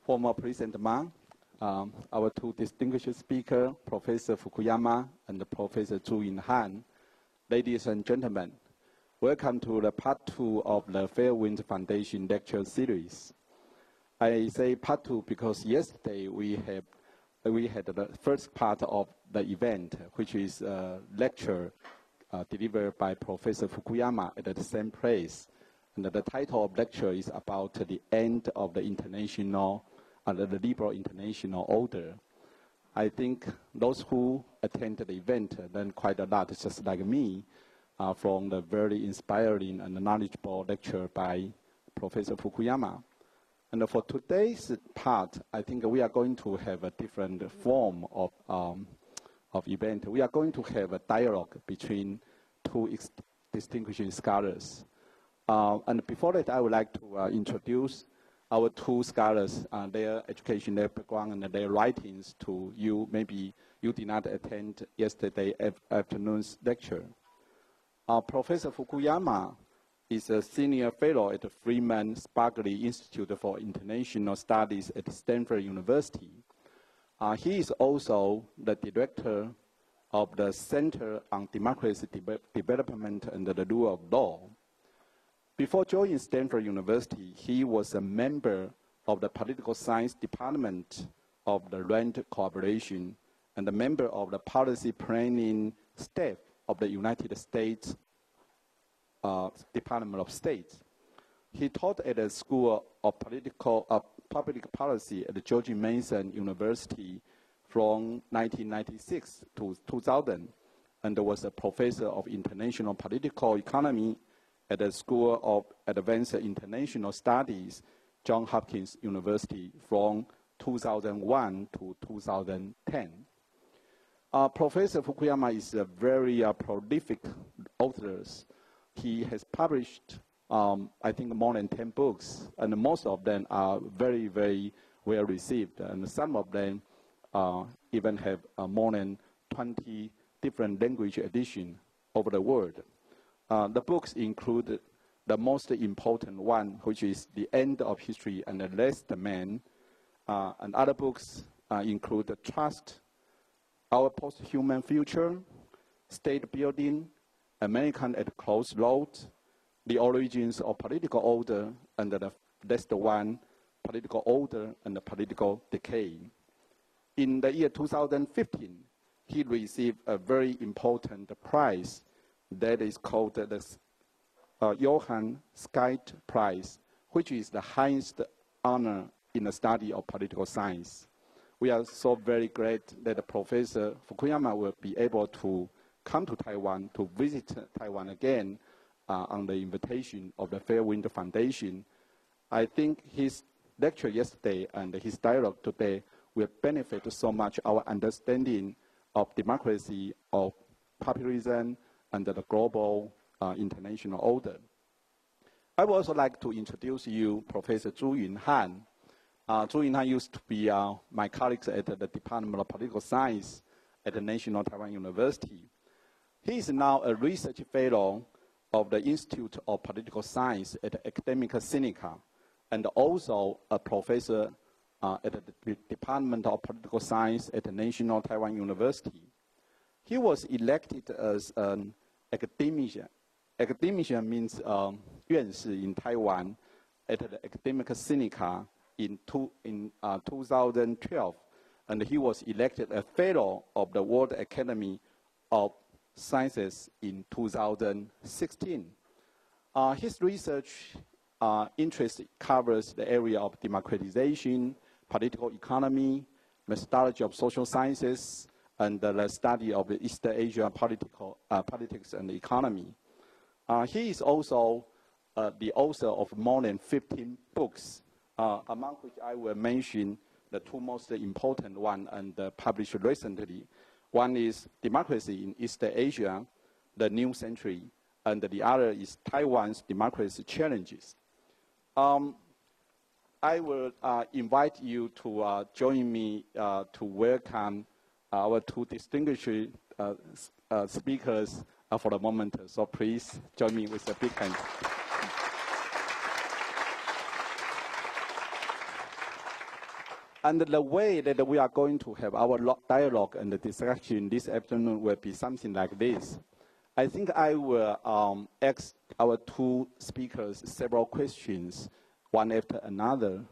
former President Ma, our two distinguished speakers, Professor Fukuyama and Professor Zhu Yunhan. Ladies and gentlemen, welcome to the part 2 of the Fairwind Foundation lecture series. I say part 2 because yesterday we had the first part of the event, which is a lecture delivered by Professor Fukuyama at the same place. And the title of lecture is about the end of the international, the liberal international order. I think those who attended the event learned quite a lot, just like me, from the very inspiring and knowledgeable lecture by Professor Fukuyama. And for today's part, I think we are going to have a different form of event. We are going to have a dialogue between two distinguished scholars. And before that, I would like to introduce our two scholars, their education, their background, and their writings to you. Maybe you did not attend yesterday afternoon's lecture. Professor Fukuyama is a senior fellow at the Freeman Spogli Institute for International Studies at Stanford University. He is also the director of the Center on Democracy Development and the Rule of Law. Before joining Stanford University, he was a member of the Political Science Department of the RAND Corporation and a member of the Policy Planning Staff of the United States Department of State. He taught at the School of Public Policy at the George Mason University from 1996 to 2000, and was a professor of international political economy at the School of Advanced International Studies, Johns Hopkins University from 2001 to 2010. Professor Fukuyama is a very prolific author. He has published, I think, more than 10 books, and most of them are very, very well received, and some of them even have more than 20 different language editions over the world. The books include the most important one, which is The End of History and the Last Man, and other books include The Trust, Our Post-Human Future, State Building, American at Crossroads, The Origins of Political Order, and the last one, Political Order and the Political Decay. In the year 2015, he received a very important prize that is called the Johann Skytte Prize, which is the highest honor in the study of political science. We are so very glad that Professor Fukuyama will be able to come to Taiwan to visit Taiwan again on the invitation of the Fairwind Foundation. I think his lecture yesterday and his dialogue today will benefit so much our understanding of democracy, of populism, and the global international order. I would also like to introduce you Professor Zhu Yunhan. Zhu Yunhan used to be my colleague at the Department of Political Science at the National Taiwan University. He is now a research fellow of the Institute of Political Science at Academia Sinica, and also a professor at the Department of Political Science at the National Taiwan University. He was elected as an academician. Academician means 院士 in Taiwan at the Academia Sinica in 2012, and he was elected a fellow of the World Academy of Sciences in 2016. His research interest covers the area of democratization, political economy, methodology of social sciences, and the study of the East Asia politics and economy. He is also the author of more than 15 books, among which I will mention the two most important ones and published recently. One is Democracy in East Asia, the New Century, and the other is Taiwan's Democracy Challenges. I will invite you to join me to welcome our two distinguished speakers for the moment. So please join me with a big hand. And the way that we are going to have our dialogue and the discussion this afternoon will be something like this. I think I will ask our two speakers several questions, one after another.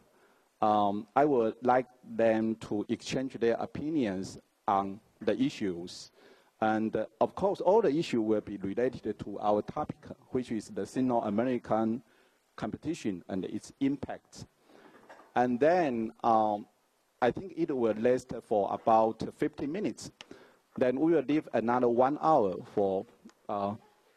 I would like them to exchange their opinions on the issues. And of course, all the issues will be related to our topic, which is the Sino-American competition and its impact. And then I think it will last for about 50 minutes. Then we will leave another 1 hour for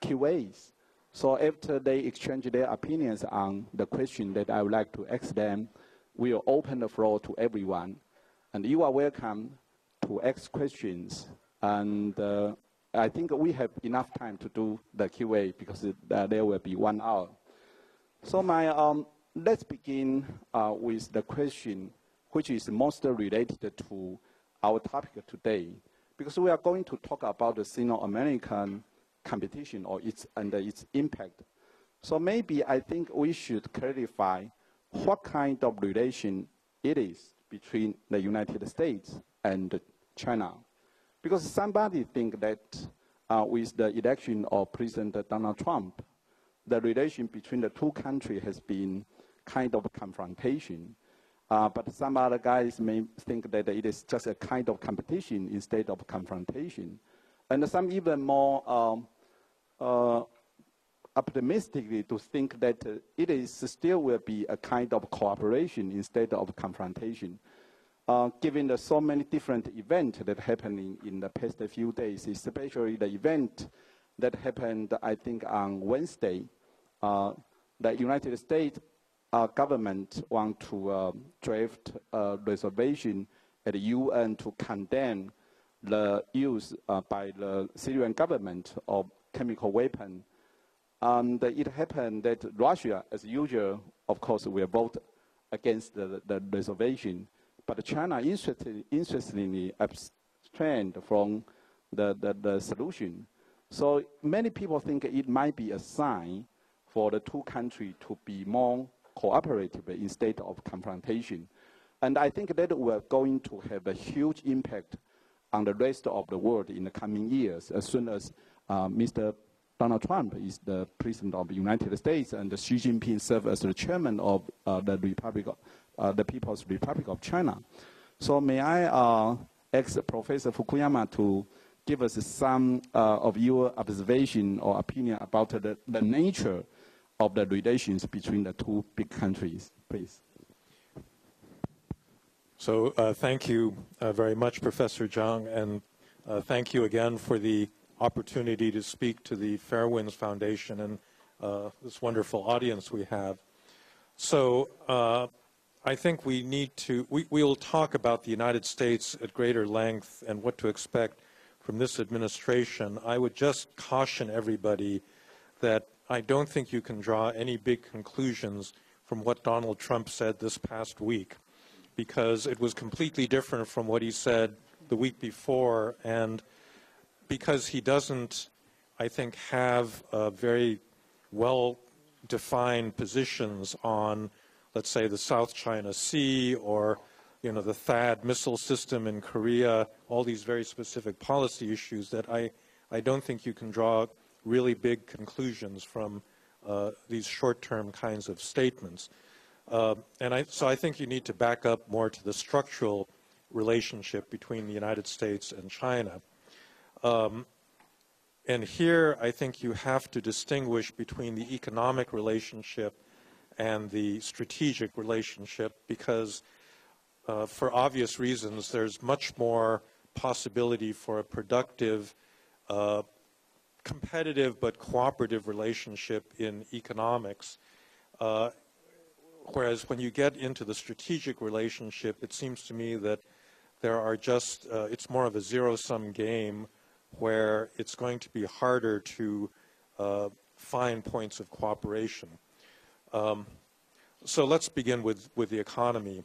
Q&As. So after they exchange their opinions on the question that I would like to ask them, we will open the floor to everyone. And you are welcome to ask questions. And I think we have enough time to do the Q&A because there will be 1 hour. So let's begin with the question which is most related to our topic today, because we are going to talk about the Sino-American competition or its impact. So maybe I think we should clarify what kind of relation it is between the United States and China. Because somebody think that with the election of President Donald Trump, the relation between the two countries has been kind of a confrontation. But some other guys may think that it is just a kind of competition instead of confrontation. And some even more optimistically to think that it is still will be a kind of cooperation instead of confrontation. Given the so many different events that happened in the past few days, especially the event that happened, I think, on Wednesday, the United States government want to draft a resolution at the UN to condemn the use by the Syrian government of chemical weapon. And it happened that Russia, as usual, of course, will vote against the reservation. But China, interestingly, abstained from the solution. So many people think it might be a sign for the two countries to be more cooperative instead of confrontation. And I think that we're going to have a huge impact on the rest of the world in the coming years as soon as Mr. Donald Trump is the president of the United States and Xi Jinping serves as the chairman of the People's Republic of China. So may I ask Professor Fukuyama to give us some of your observation or opinion about the nature of the relations between the two big countries, please. So thank you very much, Professor Zhang, and thank you again for the opportunity to speak to the Fairwinds Foundation and this wonderful audience we have. So I think we need to, we will talk about the United States at greater length and what to expect from this administration. I would just caution everybody that I don't think you can draw any big conclusions from what Donald Trump said this past week, because it was completely different from what he said the week before, and because he doesn't, I think, have very well-defined positions on, let's say, the South China Sea or, you know, the THAAD missile system in Korea, all these very specific policy issues that I don't think you can draw really big conclusions from these short-term kinds of statements. So I think you need to back up more to the structural relationship between the United States and China. And here I think you have to distinguish between the economic relationship and the strategic relationship because for obvious reasons there's much more possibility for a productive competitive but cooperative relationship in economics, whereas when you get into the strategic relationship, it seems to me that there are just, it's more of a zero-sum game where it's going to be harder to find points of cooperation. So let's begin with the economy.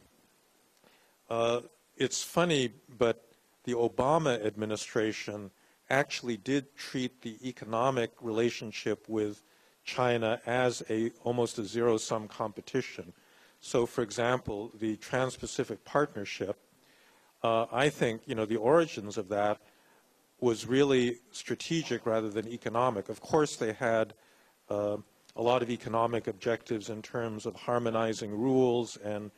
It's funny, but the Obama administration actually did treat the economic relationship with China as almost a zero-sum competition. So, for example, the Trans-Pacific Partnership, I think, the origins of that was really strategic rather than economic. Of course, they had a lot of economic objectives in terms of harmonizing rules and,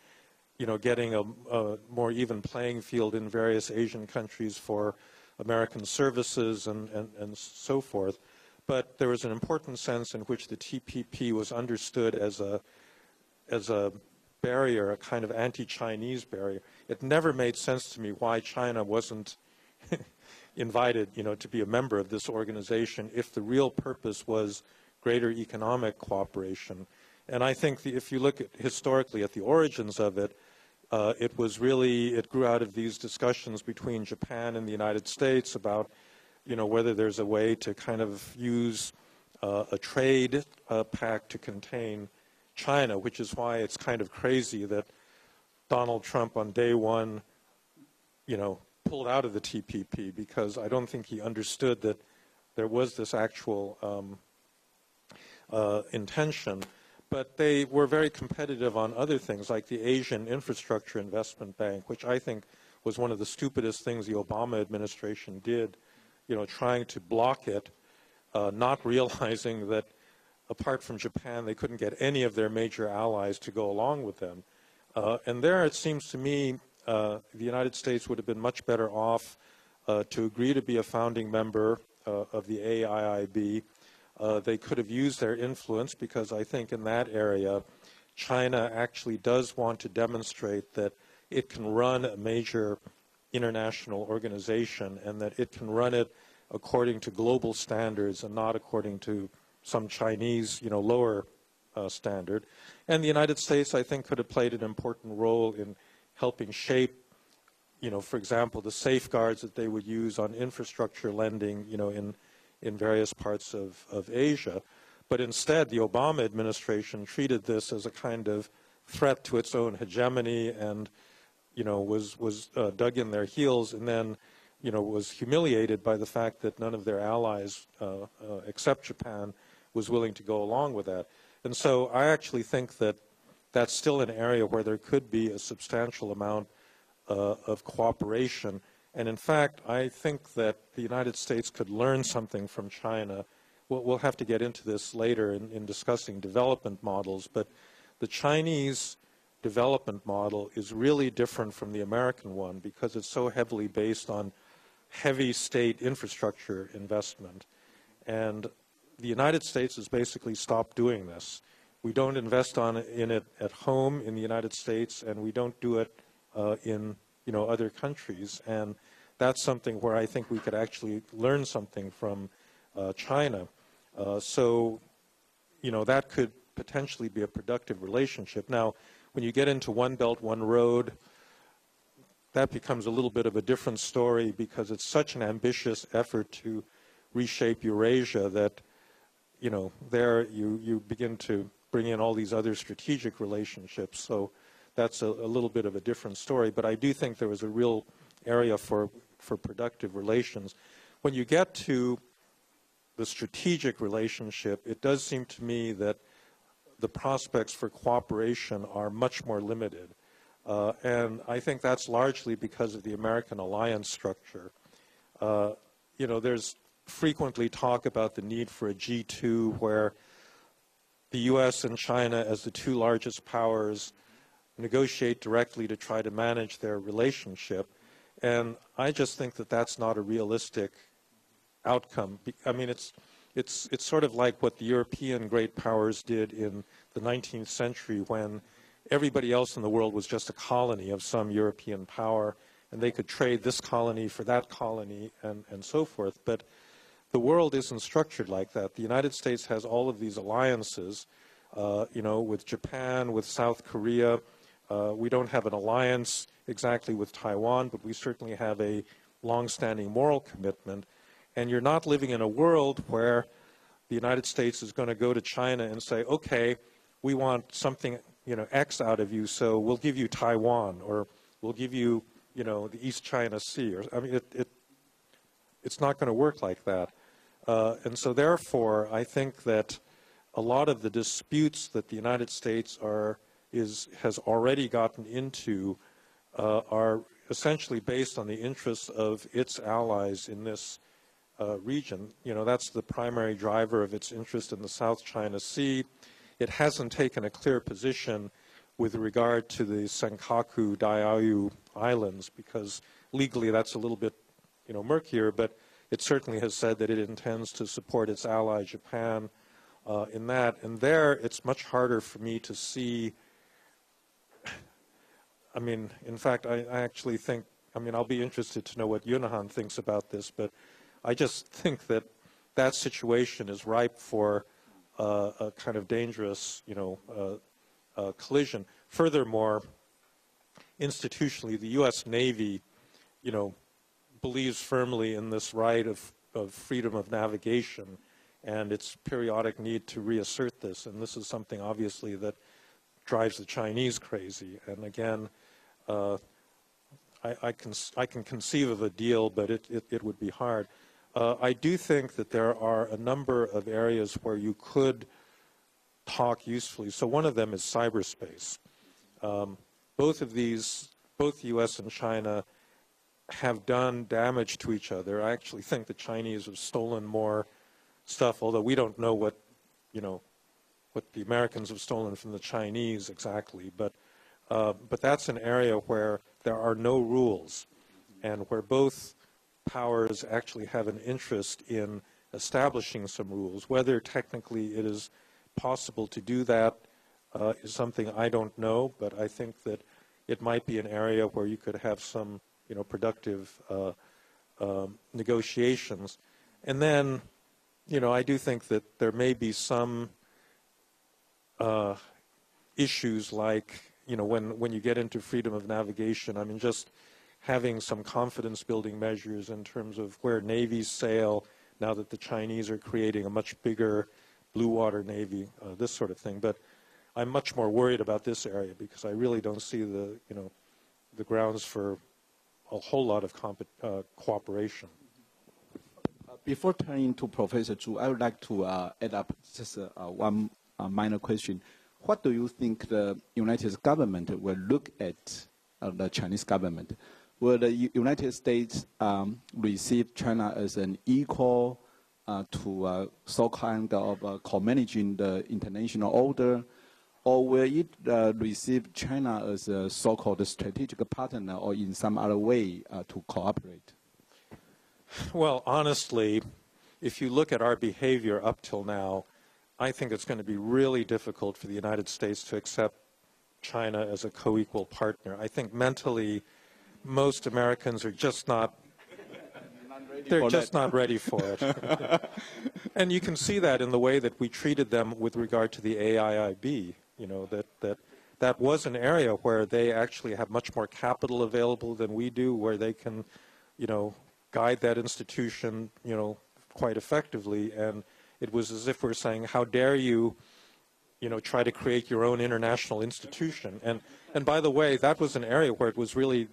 getting a more even playing field in various Asian countries for American services and so forth. But there was an important sense in which the TPP was understood as a barrier, a kind of anti-Chinese barrier. It never made sense to me why China wasn't invited, to be a member of this organization if the real purpose was greater economic cooperation. And I think if you look at historically at the origins of it, it grew out of these discussions between Japan and the United States about, whether there's a way to kind of use a trade pact to contain China, which is why it's kind of crazy that Donald Trump on day one, pulled out of the TPP, because I don't think he understood that there was this actual intention. But they were very competitive on other things, like the Asian Infrastructure Investment Bank, which I think was one of the stupidest things the Obama administration did, trying to block it, not realizing that apart from Japan, they couldn't get any of their major allies to go along with them. And there, it seems to me, the United States would have been much better off to agree to be a founding member of the AIIB. They could have used their influence, because I think in that area, China actually does want to demonstrate that it can run a major international organization and that it can run it according to global standards and not according to some Chinese, lower standard. And the United States, I think, could have played an important role in helping shape, for example, the safeguards that they would use on infrastructure lending, in various parts of Asia. But instead, the Obama administration treated this as a kind of threat to its own hegemony and, was dug in their heels, and then, was humiliated by the fact that none of their allies, except Japan, was willing to go along with that. And so I actually think that that's still an area where there could be a substantial amount of cooperation. And in fact, I think that the United States could learn something from China. We'll have to get into this later in discussing development models, but the Chinese development model is really different from the American one because it's so heavily based on heavy state infrastructure investment. And the United States has basically stopped doing this. We don't invest in it at home in the United States, and we don't do it in other countries. And that's something where I think we could actually learn something from China. So that could potentially be a productive relationship. Now, when you get into One Belt, One Road, that becomes a little bit of a different story because it's such an ambitious effort to reshape Eurasia that, there you begin to bring in all these other strategic relationships. So that's a little bit of a different story. But I do think there was a real area for productive relations. When you get to the strategic relationship, it does seem to me that the prospects for cooperation are much more limited. And I think that's largely because of the American alliance structure. There's frequently talk about the need for a G2 where the U.S. and China, as the two largest powers, negotiate directly to try to manage their relationship. And I just think that that's not a realistic outcome. I mean, it's sort of like what the European great powers did in the 19th century when everybody else in the world was just a colony of some European power, and they could trade this colony for that colony and so forth. But the world isn't structured like that. The United States has all of these alliances, with Japan, with South Korea. We don't have an alliance exactly with Taiwan, but we certainly have a long-standing moral commitment. And you're not living in a world where the United States is going to go to China and say, okay, we want something, X out of you, so we'll give you Taiwan, or we'll give you, the East China Sea. It's not going to work like that. And so therefore, I think that a lot of the disputes that the United States are has already gotten into are essentially based on the interests of its allies in this region. You know, that's the primary driver of its interest in the South China Sea. It hasn't taken a clear position with regard to the Senkaku Diaoyu Islands, because legally that's a little bit, you know, murkier, but it certainly has said that it intends to support its ally Japan in that. And there, it's much harder for me to see. I mean, in fact, I actually think, I mean, I'll be interested to know what Yunhan thinks about this, but I just think that that situation is ripe for a kind of dangerous, you know, collision. Furthermore, institutionally, the U.S. Navy, you know, believes firmly in this right of freedom of navigation and its periodic need to reassert this. And this is something, obviously, that drives the Chinese crazy. And again, I can conceive of a deal, but it would be hard. I do think that there are a number of areas where you could talk usefully. So one of them is cyberspace. Both of these, both the U.S. and China, have done damage to each other. I actually think the Chinese have stolen more stuff, although we don't know what, you know, what the Americans have stolen from the Chinese exactly. But that's an area where there are no rules, and where both powers actually have an interest in establishing some rules. Whether technically it is possible to do that is something I don't know, but I think that it might be an area where you could have some, you know, productive negotiations. And then, you know, I do think that there may be some issues like, you know, when you get into freedom of navigation, I mean, just having some confidence-building measures in terms of where navies sail now that the Chinese are creating a much bigger blue water navy, this sort of thing. But I'm much more worried about this area because I really don't see the, you know, the grounds for a whole lot of cooperation. Before turning to Professor Zhu, I would like to add up just one minor question. What do you think the United Government will look at the Chinese government? Will the United States receive China as an equal to so kind of co-managing the international order, or will it receive China as a so-called strategic partner or in some other way to cooperate? Well, honestly, if you look at our behavior up till now, I think it's going to be really difficult for the United States to accept China as a co-equal partner. I think mentally, most Americans are just not, they're just not ready for it. And you can see that in the way that we treated them with regard to the AIIB. You know, that was an area where they actually have much more capital available than we do, where they can, you know, guide that institution, you know, quite effectively. And it was as if we're saying, how dare you, you know, try to create your own international institution. And by the way, that was an area where it was really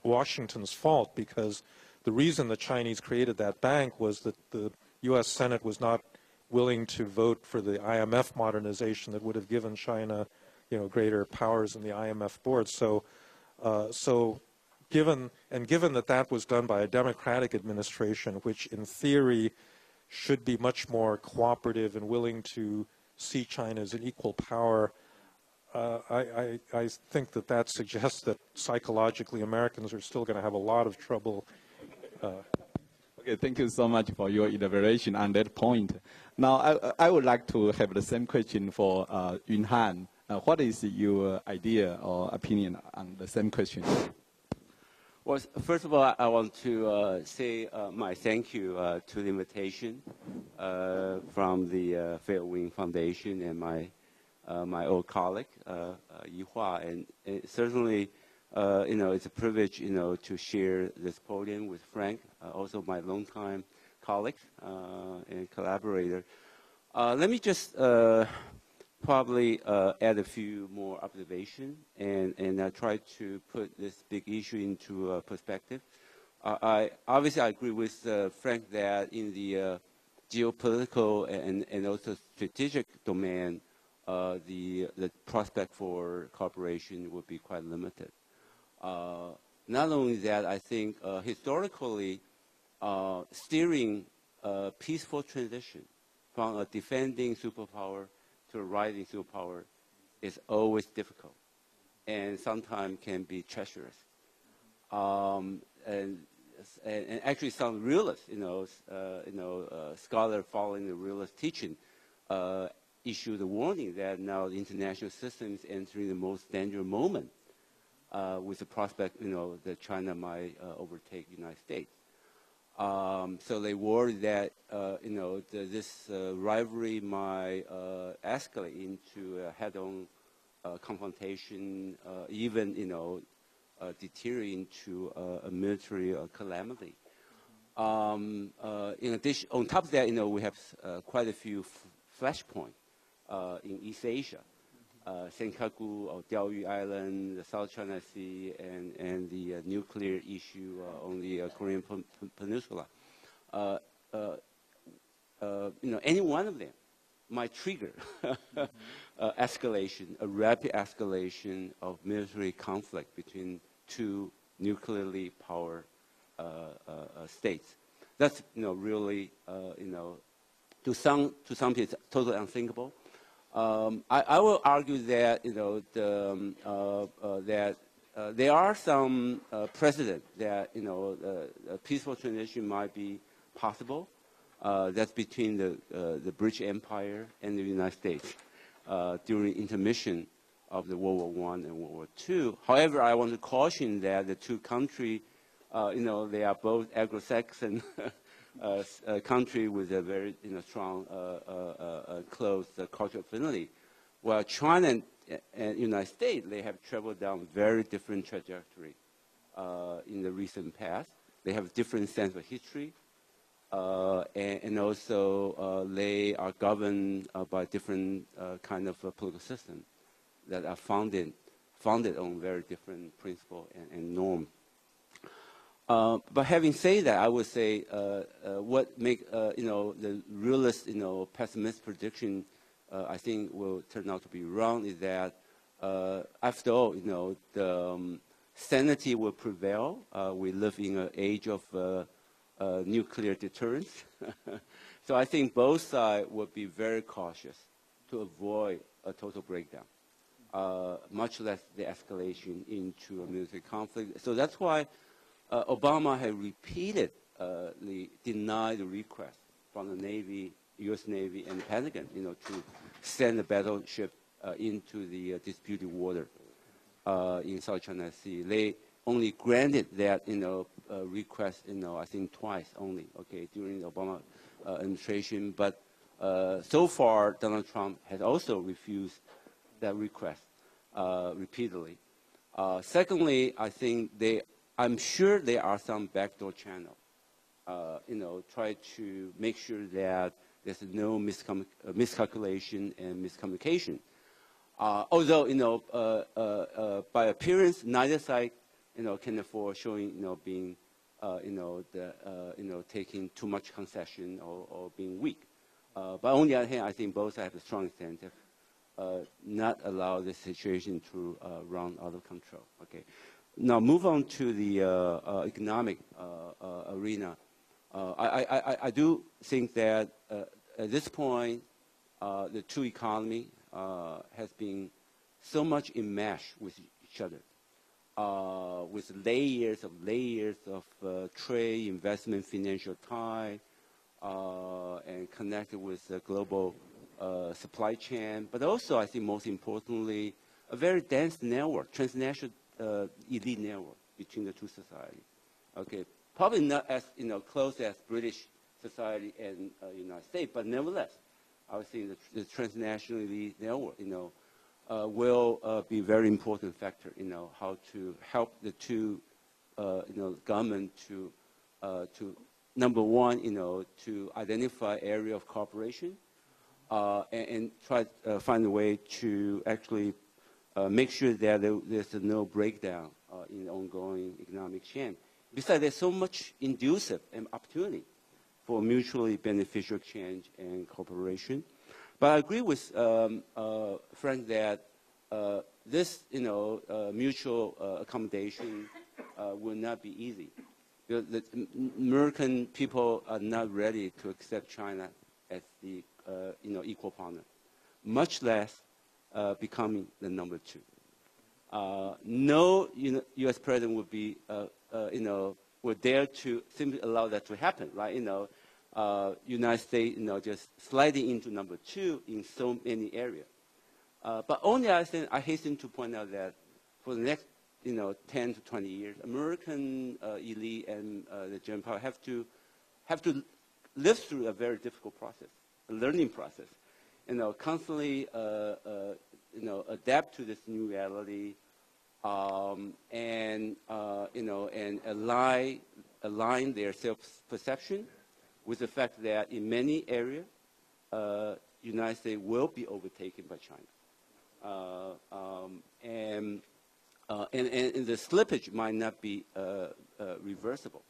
Washington's fault, because the reason the Chinese created that bank was that the U.S. Senate was not willing to vote for the IMF modernization that would have given China, you know, greater powers in the IMF board. So, given that that was done by a Democratic administration, which in theory should be much more cooperative and willing to see China as an equal power, I think that suggests that psychologically Americans are still going to have a lot of trouble. Okay, thank you so much for your elaboration on that point. Now, I would like to have the same question for Yunhan. What is your idea or opinion on the same question? Well, first of all, I want to say my thank you to the invitation from the Fairwind Foundation and my old colleague, Yi Hua. And certainly, you know, it's a privilege, you know, to share this podium with Frank, also my longtime colleague and collaborator. Let me just probably add a few more observations and try to put this big issue into perspective. Obviously, I agree with Frank that in the geopolitical and also strategic domain, the prospect for cooperation would be quite limited. Not only that, I think historically, steering a peaceful transition from a defending superpower to a rising superpower is always difficult, and sometimes can be treacherous. And actually, some realists, scholars following the realist teaching, issued a warning that now the international system is entering the most dangerous moment, with the prospect, that China might overtake the United States. So they worry that, this rivalry might escalate into a head-on confrontation, even, deteriorate into a military calamity. In addition, on top of that, we have quite a few flashpoints in East Asia. Senkaku or Diaoyu Island, the South China Sea, and the nuclear issue on the Korean Peninsula. Any one of them might trigger escalation, a rapid escalation of military conflict between two nuclearly powered states. That's really to some people it's totally unthinkable. I will argue that that there are some precedent that a peaceful transition might be possible. That's between the British Empire and the United States during intermission of the World War I and World War II. However, I want to caution that the two countries, they are both Anglo-Saxon country with a very strong, close cultural affinity. While China and United States, they have traveled down very different trajectory in the recent past. They have different sense of history, and also they are governed by different kind of political systems that are founded on very different principles and norms. But having said that, I would say what make the realist pessimist prediction I think will turn out to be wrong is that after all the sanity will prevail. We live in an age of nuclear deterrence, so I think both sides would be very cautious to avoid a total breakdown, much less the escalation into a military conflict. So that's why Obama had repeatedly denied the request from the Navy, U.S. Navy, and the Pentagon, to send a battleship into the disputed water in South China Sea. They only granted that, request, I think twice only, during the Obama administration. But so far, Donald Trump has also refused that request repeatedly. Secondly, I think I'm sure there are some backdoor channel, try to make sure that there's no miscalculation and miscommunication. Although, by appearance, neither side, can afford showing, being, taking too much concession or being weak. But on the other hand, I think both sides have a strong incentive not allow the situation to run out of control. Now move on to the economic arena. I do think that at this point, the two economies has been so much enmeshed with each other, with layers of trade, investment, financial tie, and connected with the global supply chain. But also, I think most importantly, a very dense network, transnational elite network between the two societies. Probably not as close as British society and United States, but nevertheless, I would say the transnational elite network, will be a very important factor, how to help the two, government to number one, to identify area of cooperation, and try to find a way to actually make sure that there's no breakdown in the ongoing economic chain. Besides, there's so much inducive and opportunity for mutually beneficial exchange and cooperation. But I agree with Frank that this, mutual accommodation will not be easy. The American people are not ready to accept China as the equal partner, much less becoming the number two. No U.S. president would be would dare to simply allow that to happen, right? United States, just sliding into number two in so many areas. But on the other hand, I hasten to point out that for the next, 10 to 20 years, American elite and the German power have to live through a very difficult process, a learning process. Constantly, adapt to this new reality, and align their self-perception with the fact that in many areas, United States will be overtaken by China, and the slippage might not be reversible.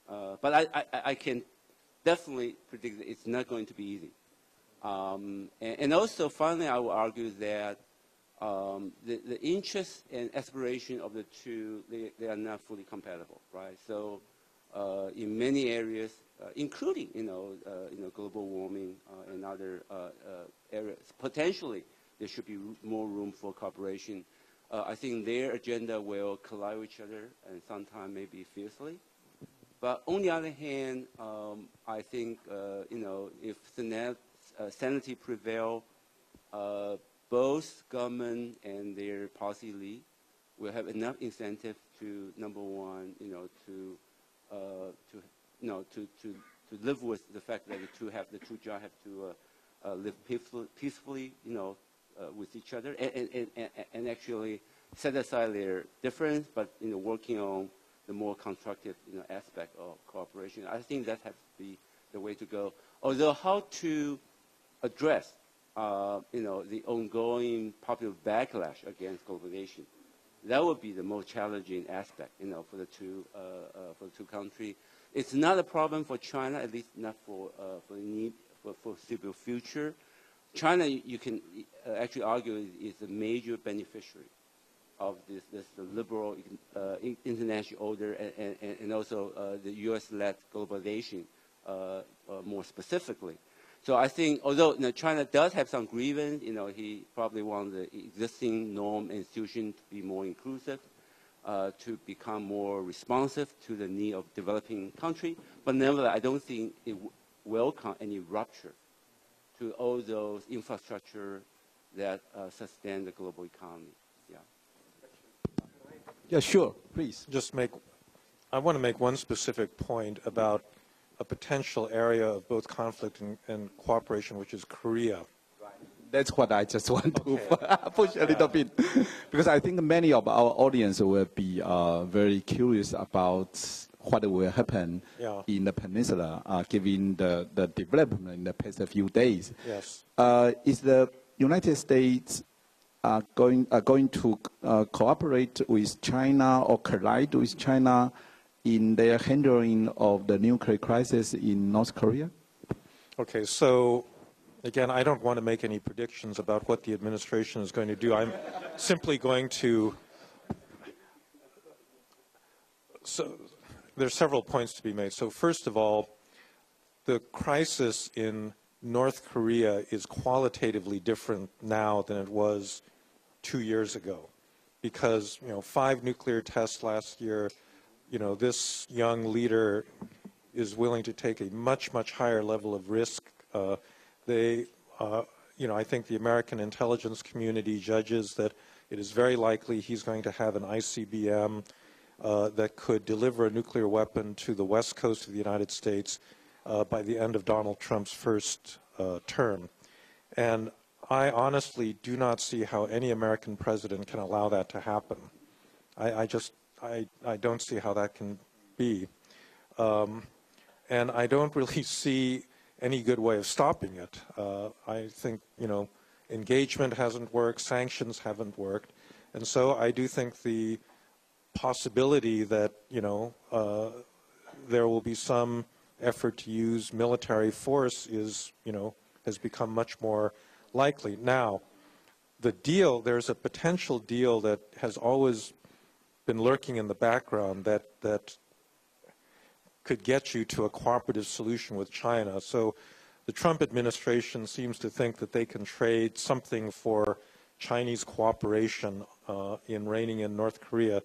But I can definitely predict that it's not going to be easy. And also, finally, I will argue that the interests and aspiration of the two, they are not fully compatible, right? So in many areas, including, global warming and other areas, potentially there should be more room for cooperation. I think their agenda will collide with each other and sometimes maybe fiercely. But on the other hand, I think, if sanity prevail, both government and their policy lead will have enough incentive to, number one, to live with the fact that the two giants have to live peacefully, with each other, and actually set aside their difference, but working on the more constructive aspect of cooperation. I think that has to be the way to go. Although how to address the ongoing popular backlash against globalization, that would be the most challenging aspect for the two countries. It's not a problem for China, at least not for the foreseeable future. China, you can actually argue, is a major beneficiary of this liberal international order, and also the U.S.-led globalization more specifically. So I think, although China does have some grievance, he probably wants the existing norm and institution to be more inclusive, to become more responsive to the need of developing country. But nevertheless, I don't think it will come any rupture to all those infrastructure that sustain the global economy. Yeah. Yeah, sure, please. I want to make one specific point about a potential area of both conflict and cooperation, which is Korea. Right. That's what I just want to push a little bit, because I think many of our audience will be very curious about what will happen in the peninsula, given the development in the past few days. Yes. Is the United States going to cooperate with China or collide with China in their handling of the nuclear crisis in North Korea? Okay, so again, I don't want to make any predictions about what the administration is going to do. I'm simply going to... So there's several points to be made. So first of all, the crisis in North Korea is qualitatively different now than it was 2 years ago, because 5 nuclear tests last year. This young leader is willing to take a much, much higher level of risk. I think the American intelligence community judges that it is very likely he's going to have an ICBM that could deliver a nuclear weapon to the west coast of the United States by the end of Donald Trump's first term. And I honestly do not see how any American president can allow that to happen. I don't see how that can be. And I don't really see any good way of stopping it. I think, engagement hasn't worked, sanctions haven't worked. And so I do think the possibility that, there will be some effort to use military force is, has become much more likely. Now, the deal, there's a potential deal that has always been lurking in the background that could get you to a cooperative solution with China. So the Trump administration seems to think that they can trade something for Chinese cooperation in reining in North Korea.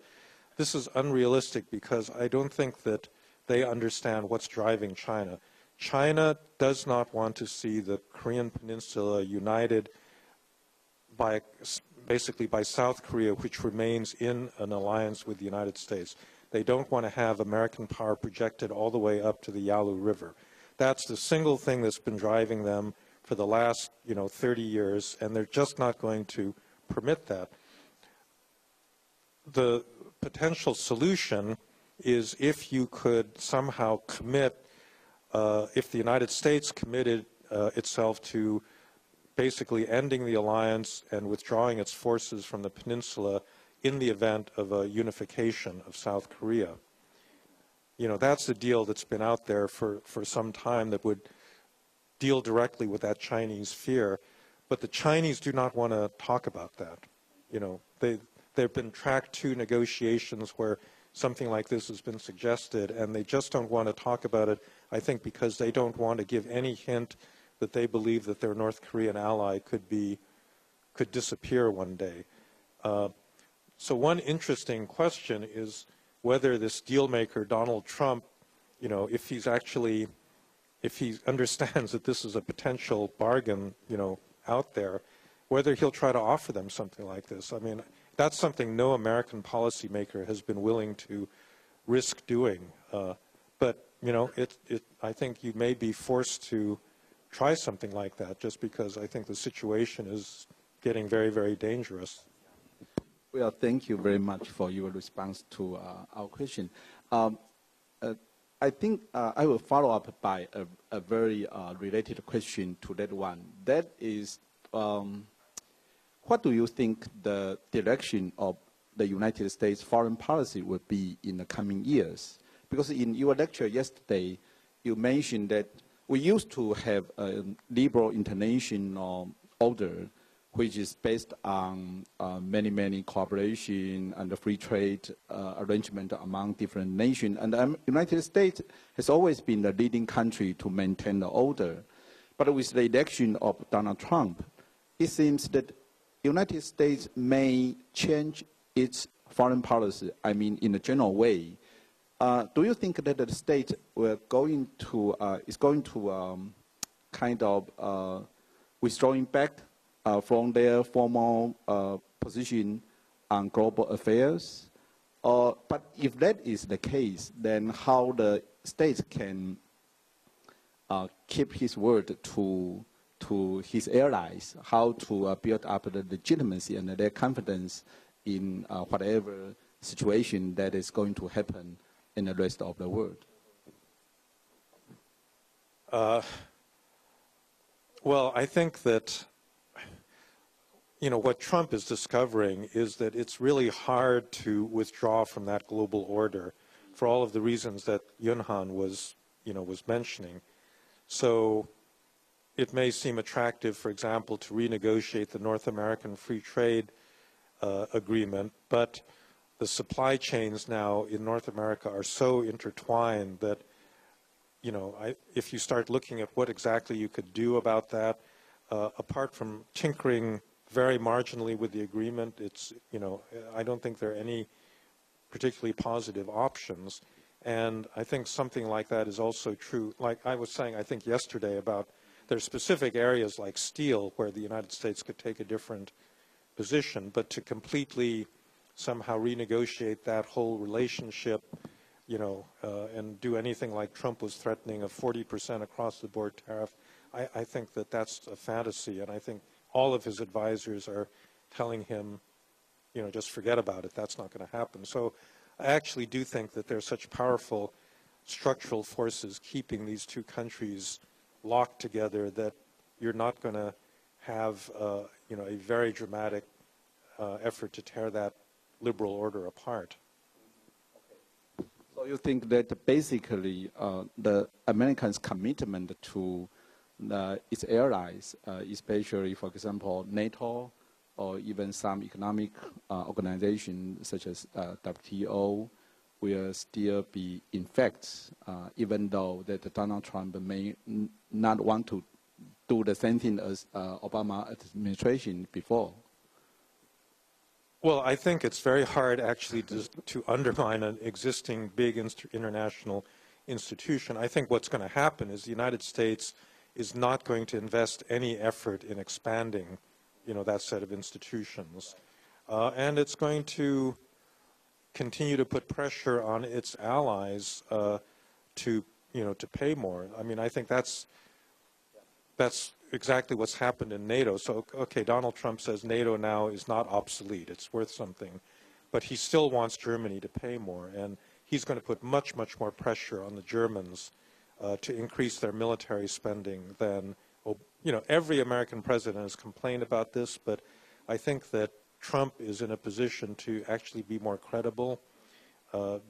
This is unrealistic because I don't think that they understand what's driving China. China does not want to see the Korean Peninsula united basically by South Korea, which remains in an alliance with the United States. They don't want to have American power projected all the way up to the Yalu River. That's the single thing that's been driving them for the last, 30 years, and they're just not going to permit that. The potential solution is if you could somehow commit, if the United States committed itself to basically ending the alliance and withdrawing its forces from the peninsula in the event of a unification of South Korea. That's the deal that's been out there for some time that would deal directly with that Chinese fear. But the Chinese do not want to talk about that. There have been track 2 negotiations where something like this has been suggested, and they just don't want to talk about it, I think, because they don't want to give any hint that they believe that their North Korean ally could disappear one day. So one interesting question is whether this deal maker, Donald Trump, if he understands that this is a potential bargain, out there, whether he'll try to offer them something like this. I mean, that's something no American policymaker has been willing to risk doing. But, I think you may be forced to try something like that just because I think the situation is getting very, very dangerous. Well, thank you very much for your response to our question. I think I will follow up by a very related question to that one. That is, what do you think the direction of the United States foreign policy will be in the coming years? Because in your lecture yesterday, you mentioned that we used to have a liberal international order, which is based on many cooperation and the free trade arrangement among different nations. And the United States has always been the leading country to maintain the order. But with the election of Donald Trump, it seems that the United States may change its foreign policy, in a general way. Do you think that the state is going to kind of withdrawing back from their formal position on global affairs? But if that is the case, then how the state can keep his word to his allies, how to build up the legitimacy and their confidence in whatever situation that is going to happen in the rest of the world? Well, I think that what Trump is discovering is that it's really hard to withdraw from that global order for all of the reasons that Yunhan was mentioning. So it may seem attractive, for example, to renegotiate the North American Free Trade Agreement, but the supply chains now in North America are so intertwined that, if you start looking at what exactly you could do about that, apart from tinkering very marginally with the agreement, I don't think there are any particularly positive options. And I think something like that is also true. Like I was saying, I think yesterday about there's specific areas like steel where the United States could take a different position, but to completely somehow renegotiate that whole relationship, and do anything like Trump was threatening, a 40% across-the-board tariff, I think that that's a fantasy, and I think all of his advisors are telling him, just forget about it, that's not going to happen. So I actually do think that there's such powerful structural forces keeping these two countries locked together that you're not going to have, a very dramatic effort to tear that liberal order apart. So you think that basically the Americans' commitment to its allies, especially, for example, NATO, or even some economic organizations such as WTO, will still be in effect, even though that Donald Trump may not want to do the same thing as Obama administration before? Well, I think it's very hard actually to undermine an existing big international institution. I think what's going to happen is the United States is not going to invest any effort in expanding, that set of institutions. And it's going to continue to put pressure on its allies to pay more. I mean, I think that's exactly what's happened in NATO. So, okay, Donald Trump says NATO now is not obsolete, it's worth something, but he still wants Germany to pay more, and he's going to put much, much more pressure on the Germans to increase their military spending than, every American president has complained about this, but I think that Trump is in a position to actually be more credible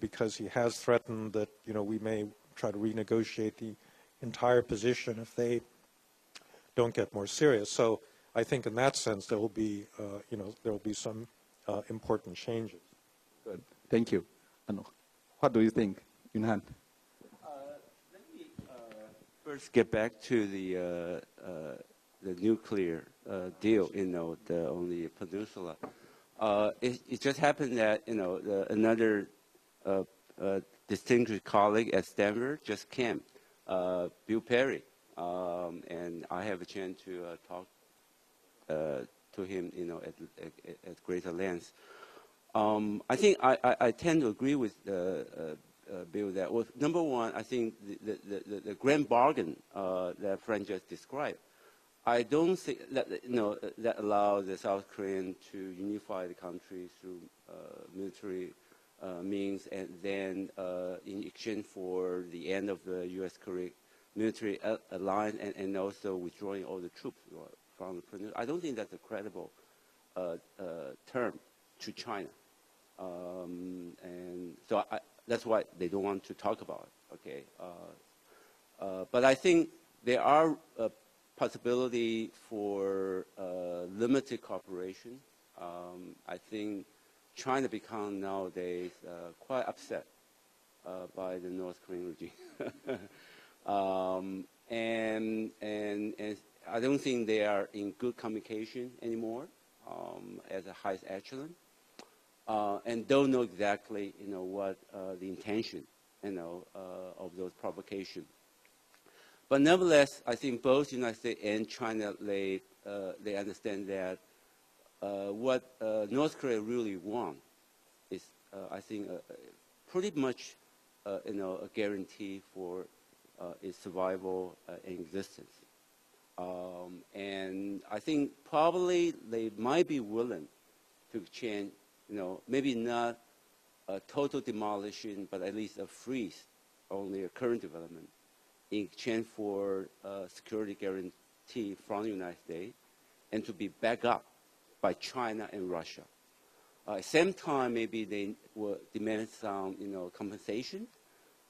because he has threatened that, we may try to renegotiate the entire position if they don't get more serious. So I think in that sense there will be, there will be some important changes. Good. Thank you. And what do you think, Yunhan? Let me first get back to the nuclear deal, on the peninsula. It just happened that, another distinguished colleague at Stanford just came, Bill Perry. And I have a chance to talk to him, at greater length. I think I tend to agree with Bill that, well, number one, I think the grand bargain that Frank just described, I don't think that that allows the South Korean to unify the country through military means, and then in exchange for the end of the U.S.-Korea military alliance and also withdrawing all the troops from the peninsula. I don't think that's a credible term to China. And so that's why they don't want to talk about it, okay? But I think there are a possibility for limited cooperation. I think China becomes nowadays quite upset by the North Korean regime. And I don't think they are in good communication anymore as a highest echelon, and don't know exactly, what the intention, of those provocations. But nevertheless, I think both the United States and China, they understand that what North Korea really wants is, I think, pretty much, a guarantee for its survival and existence. And I think probably they might be willing to exchange, maybe not a total demolition, but at least a freeze on their current development in exchange for security guarantee from the United States and to be backed up by China and Russia. At the same time, maybe they will demand some, compensation.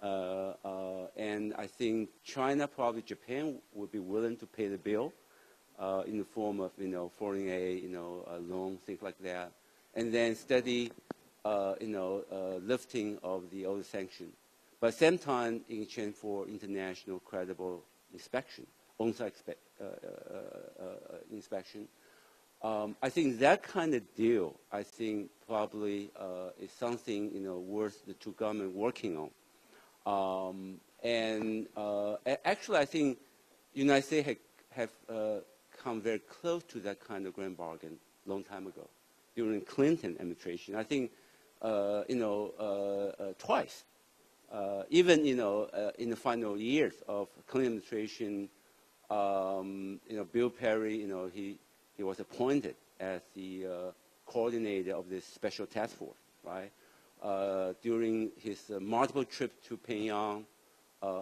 And I think China, probably Japan, would be willing to pay the bill in the form of, foreign aid, a loan, things like that, and then steady, lifting of the old sanctions. But at the same time, in exchange for international credible inspection, on-site inspection. I think that kind of deal, I think, probably is something, worth the two governments working on. Actually, I think United States have come very close to that kind of grand bargain a long time ago, during Clinton administration. I think, twice. Even, in the final years of Clinton administration, Bill Perry, he was appointed as the coordinator of this special task force, right? During his multiple trips to Pyongyang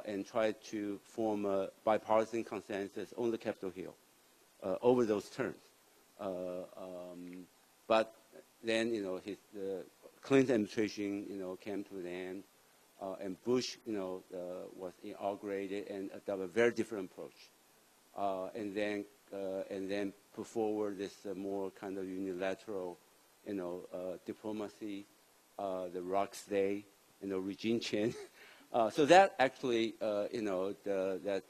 and tried to form a bipartisan consensus on the Capitol Hill over those terms. But then, the Clinton administration, came to an end, and Bush, was inaugurated and adopted a very different approach. and then put forward this more kind of unilateral, diplomacy, the rocks day, regime change. So that actually, that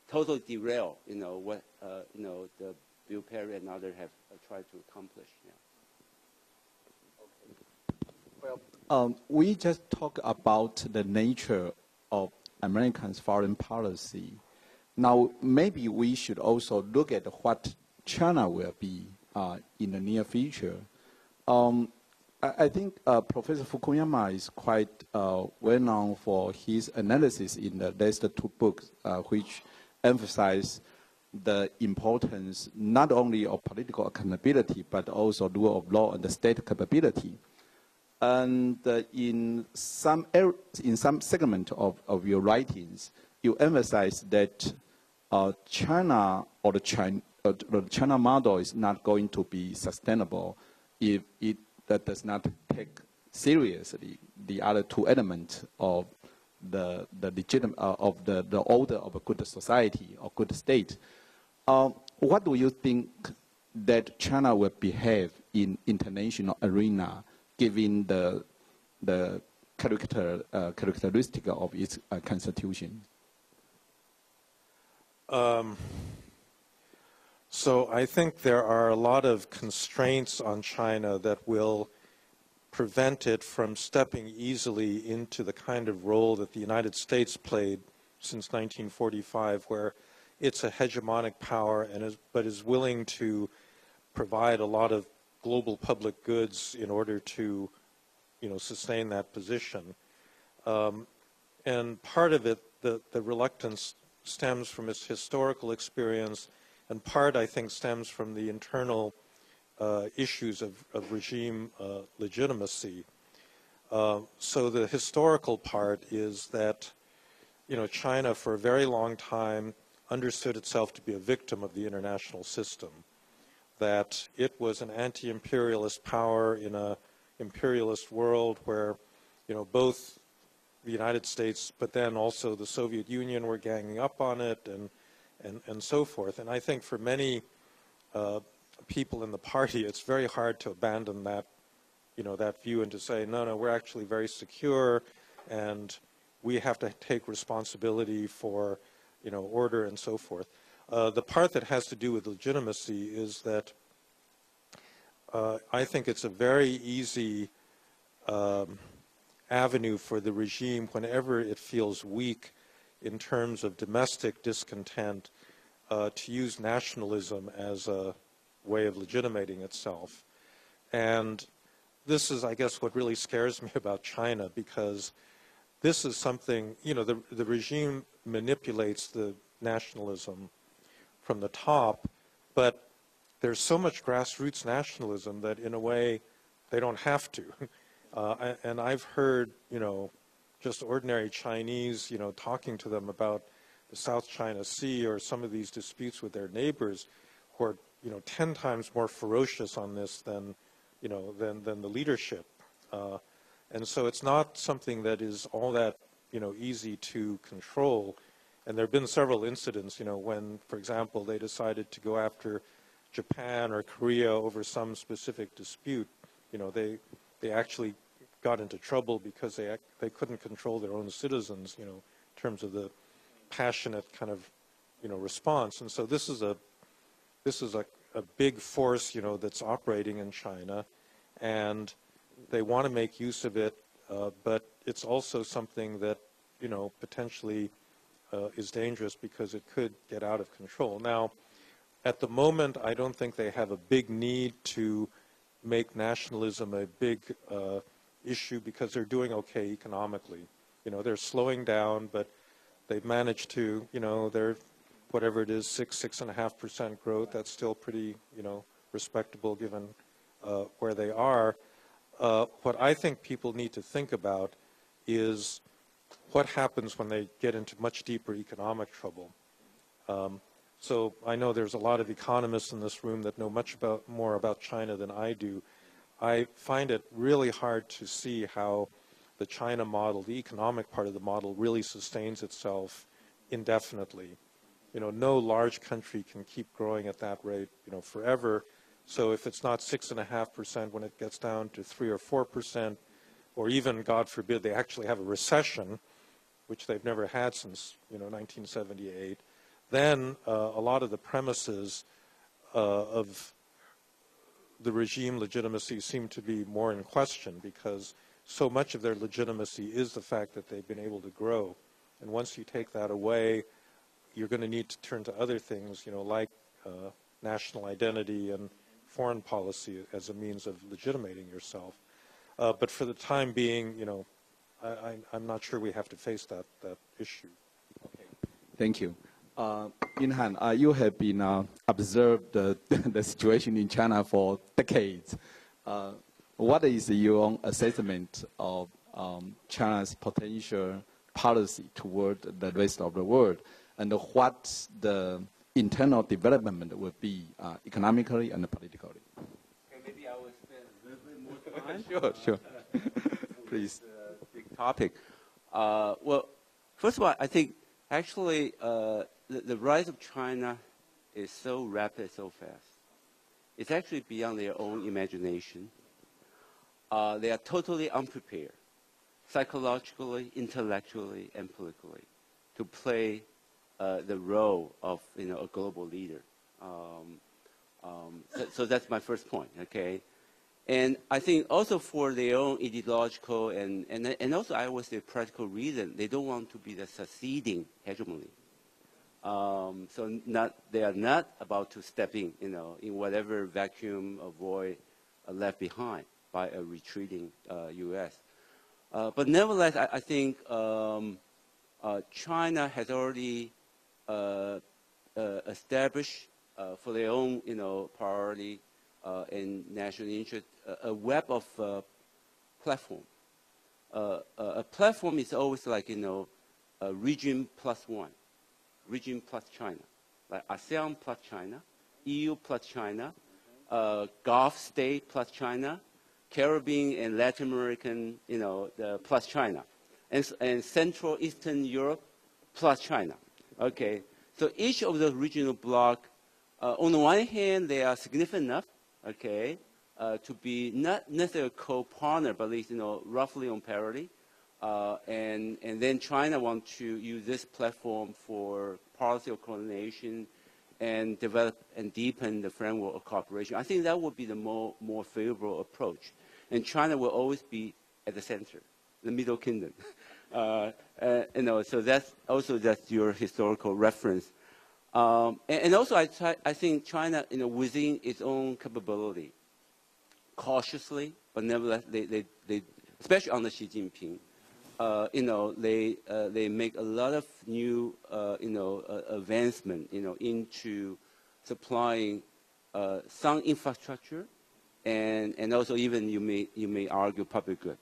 totally derail, what the Bill Perry and others have tried to accomplish. Yeah. Well, we just talked about the nature of Americans' foreign policy. Now, maybe we should also look at what China will be in the near future. I think Professor Fukuyama is quite well known for his analysis in the last two books, which emphasize the importance not only of political accountability, but also rule of law and the state capability. And in some segment of your writings, you emphasize that China or the China model is not going to be sustainable if it does not take seriously the other two elements of the legitimate of the order of a good society or good state. What do you think that China will behave in international arena, given the characteristic of its constitution? So I think there are a lot of constraints on China that will prevent it from stepping easily into the kind of role that the United States played since 1945, where it's a hegemonic power but is willing to provide a lot of global public goods in order to, sustain that position. And part of it, the reluctance stems from its historical experience, and part, I think, stems from the internal issues of regime legitimacy. So the historical part is that, China for a very long time understood itself to be a victim of the international system, that it was an anti-imperialist power in an imperialist world where, both the United States, but then also the Soviet Union were ganging up on it and so forth. And I think for many people in the party, it's very hard to abandon that, that view and to say, no, we're actually very secure and we have to take responsibility for, order and so forth. The part that has to do with legitimacy is that I think it's a very easy avenue for the regime whenever it feels weak in terms of domestic discontent to use nationalism as a way of legitimating itself. And this is, I guess, what really scares me about China, because this is something, the regime manipulates the nationalism from the top, but there's so much grassroots nationalism that in a way they don't have to. And I've heard, just ordinary Chinese, talking to them about the South China Sea or some of these disputes with their neighbors who are, 10 times more ferocious on this than the leadership. And so it's not something that is all that, easy to control. And there have been several incidents, when, for example, they decided to go after Japan or Korea over some specific dispute. They actually got into trouble because they couldn't control their own citizens, in terms of the passionate kind of, response. And so this is a big force, that's operating in China, and they want to make use of it, but it's also something that, potentially is dangerous because it could get out of control. Now, at the moment, I don't think they have a big need to make nationalism a big issue because they're doing okay economically. They're slowing down, but they've managed to, they're whatever it is, 6.5% growth. That's still pretty, respectable given where they are. What I think people need to think about is what happens when they get into much deeper economic trouble. So I know there's a lot of economists in this room that know much more about China than I do. I find it really hard to see how the China model, the economic part of the model, really sustains itself indefinitely. no large country can keep growing at that rate, forever. So if it's not 6.5% when it gets down to 3 or 4%, or even, God forbid, they actually have a recession, which they've never had since 1978, then a lot of the premises of the regime legitimacy seem to be more in question, because so much of their legitimacy is the fact that they've been able to grow. And once you take that away, you're going to need to turn to other things, like national identity and foreign policy as a means of legitimating yourself. But for the time being, I'm not sure we have to face that issue. Okay. Thank you. Yunhan, you have been observed the situation in China for decades. What is your assessment of China's potential policy toward the rest of the world, and what the internal development will be economically and politically? Okay, maybe I will spend a little bit more time. Sure. Please. Big topic. Well, first of all, I think actually the rise of China is so rapid, so fast. It's actually beyond their own imagination. They are totally unprepared, psychologically, intellectually, and politically, to play the role of a global leader. So that's my first point. Okay, and I think also for their own ideological and also I would say practical reason, they don't want to be the succeeding hegemony. So they are not about to step in, in whatever vacuum or void left behind by a retreating U.S. But nevertheless, I think China has already established for their own, priority and national interest, a web of platform. A platform is always like, a region plus one, region plus China, like ASEAN plus China, EU plus China, Gulf state plus China, Caribbean and Latin American, plus China, and Central Eastern Europe plus China. Okay, so each of the regional bloc, on the one hand, they are significant enough, okay, to be not necessarily a co-partner, but at least roughly on parity. And then China wants to use this platform for policy of coordination and develop and deepen the framework of cooperation. I think that would be the more favorable approach. And China will always be at the center, the Middle Kingdom. So that's your historical reference. And also I think China, within its own capability, cautiously, but nevertheless, they especially under Xi Jinping, they make a lot of new, advancement, into supplying some infrastructure, and also even you may argue public good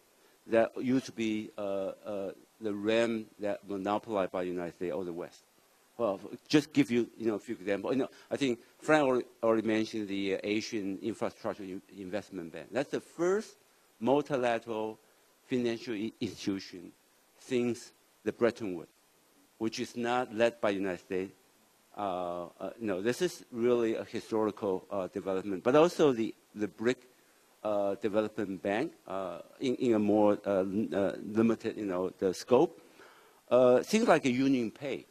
that used to be the realm that monopolized by the United States or the West. Well, just give you a few examples. I think Frank already mentioned the Asian Infrastructure Investment Bank. That's the first multilateral financial institution since the Bretton Woods, which is not led by the United States. This is really a historical development, but also the BRIC Development Bank in a more limited, the scope. Things like a UnionPay,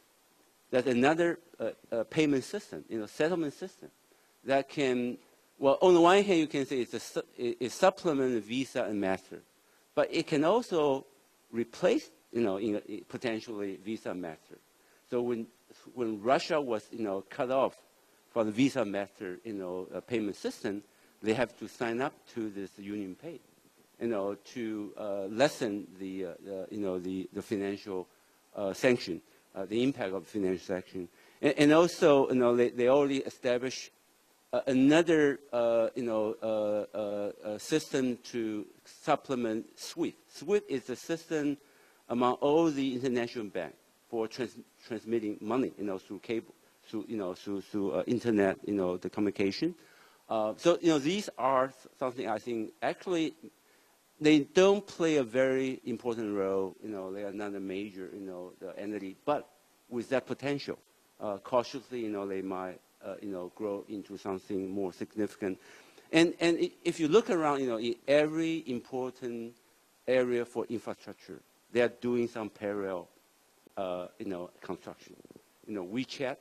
that's another payment system, settlement system that can, well, on the one hand, you can say it's supplement Visa and Master, but it can also replace, potentially Visa and Master. So when Russia was, cut off from the Visa Master, payment system, they have to sign up to this UnionPay, to lessen the financial sanction, the impact of financial sanction, and also, they already established another, system to supplement SWIFT. SWIFT is a system among all the international banks for transmitting money, through cable, through internet, the communication. So, these are something I think actually they don't play a very important role. They are not a major, the entity, but with that potential, cautiously, they might, grow into something more significant. And if you look around, in every important area for infrastructure, they are doing some parallel, construction. WeChat,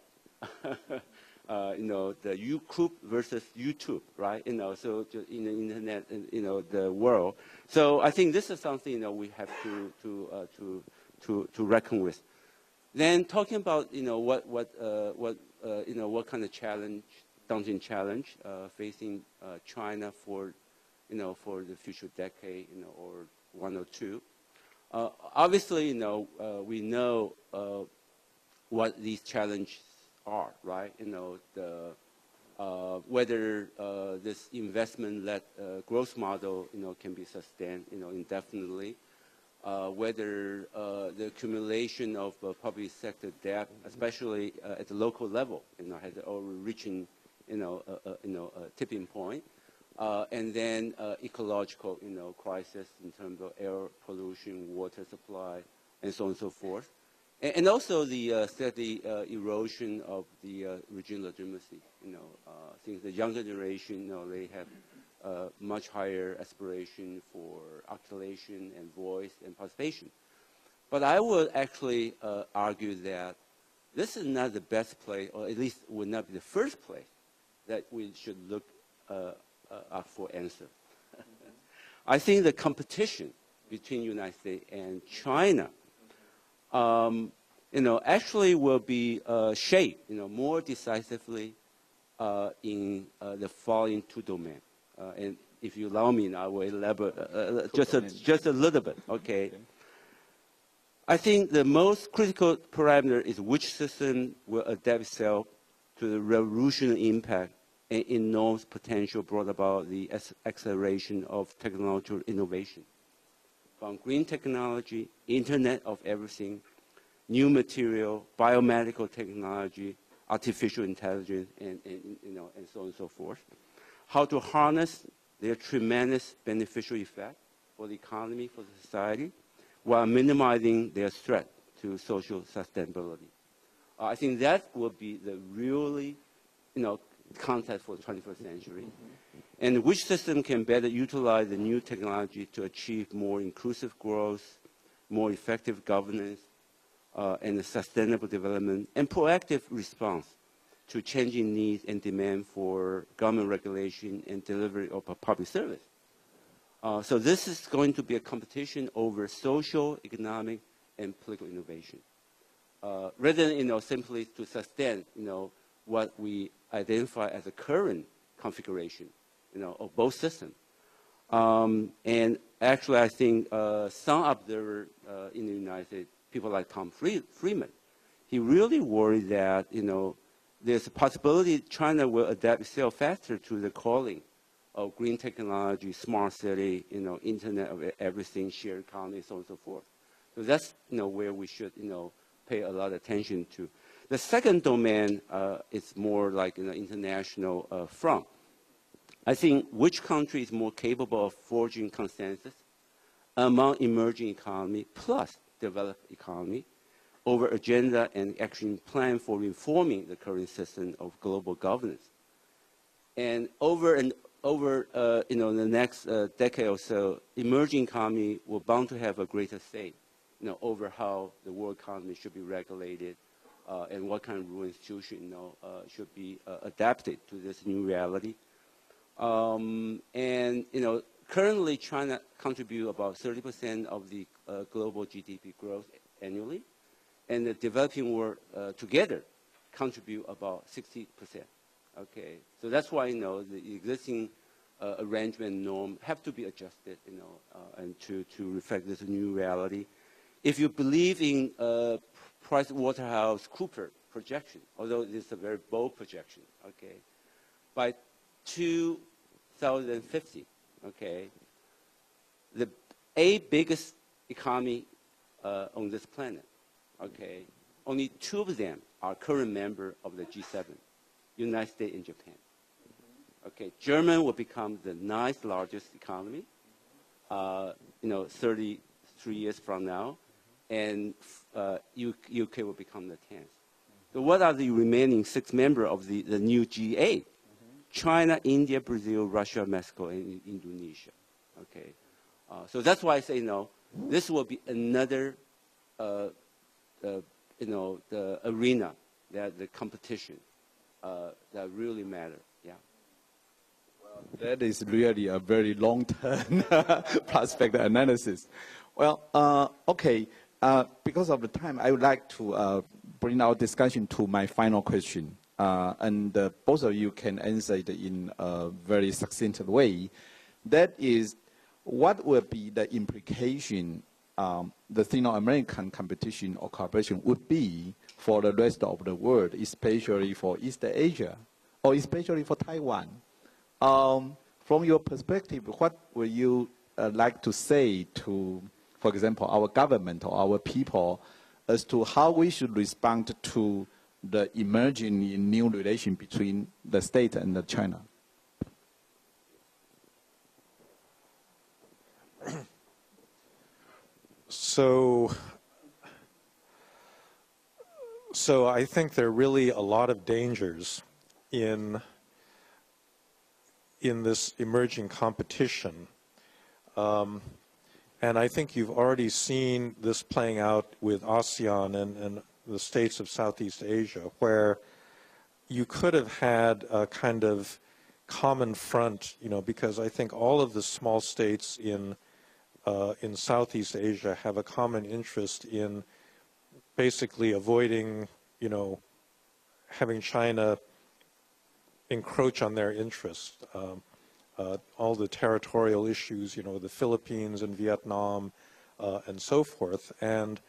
the Youku versus YouTube, right? So in the internet, the world. So I think this is something we have to reckon with. Then talking about what kind of challenge, daunting challenge facing China for the future decade, or one or two. Obviously, we know what these challenges are, right? Whether this investment-led growth model, can be sustained, indefinitely. Whether the accumulation of public sector debt, especially at the local level, has already reaching, a tipping point. And then ecological, crisis in terms of air pollution, water supply, and so on and so forth. And also the steady erosion of the regional legitimacy. Since the younger generation, they have much higher aspiration for articulation and voice and participation. But I would actually argue that this is not the best place, or at least would not be the first place that we should look up for answer. I think the competition between United States and China, actually will be shaped, more decisively in the following two domains. And if you allow me, I will elaborate just a little bit. Okay. I think the most critical parameter is which system will adapt itself to the revolutionary impact and enormous potential brought about the acceleration of technological innovation. From green technology, Internet of Everything, new material, biomedical technology, artificial intelligence, and so on and so forth. How to harness their tremendous beneficial effect for the economy, for the society, while minimizing their threat to social sustainability. I think that will be the really, context for the 21st century. And which system can better utilize the new technology to achieve more inclusive growth, more effective governance, and sustainable development, and proactive response to changing needs and demand for government regulation and delivery of a public service. So this is going to be a competition over social, economic, and political innovation. Rather than simply to sustain what we identify as a current configuration of both systems. And actually, I think some observers in the United States, people like Tom Friedman, he really worried that there's a possibility China will adapt itself faster to the calling of green technology, smart city, Internet of Everything, shared economy, so on and so forth. So that's where we should pay a lot of attention to. The second domain is more like international front. I think which country is more capable of forging consensus among emerging economy plus developed economy over agenda and action plan for reforming the current system of global governance. And over the next decade or so, emerging economy will bound to have a greater say, over how the world economy should be regulated, and what kind of rule institution, should be adapted to this new reality. And currently China contributes about 30% of the global GDP growth annually, and the developing world together contribute about 60%. Okay, so that's why the existing arrangement norm have to be adjusted, and to reflect this new reality. If you believe in PricewaterhouseCoopers projection, although it is a very bold projection, okay, by 2050, okay, the 8 biggest economy on this planet, okay, only 2 of them are current members of the G7, United States and Japan. Okay, Germany will become the 9th largest economy, 33 years from now, and UK will become the 10th. So what are the remaining 6 members of the new G8? China, India, Brazil, Russia, Mexico, and Indonesia. Okay, so that's why I say this will be another, the arena, the competition that really matter. Yeah. Well, that is really a very long-term prospect analysis. Well, okay. Because of the time, I would like to bring our discussion to my final question. And both of you can answer it in a very succinct way. That is, what will be the implication the Sino-American competition or cooperation would be for the rest of the world, especially for East Asia, or especially for Taiwan? From your perspective, what would you like to say to, for example, our government or our people as to how we should respond to the emerging new relation between the state and China? So I think there are really a lot of dangers in this emerging competition. And I think you've already seen this playing out with ASEAN and the states of Southeast Asia, where you could have had a kind of common front, because I think all of the small states in Southeast Asia have a common interest in basically avoiding, having China encroach on their interest. All the territorial issues, the Philippines and Vietnam and so forth. And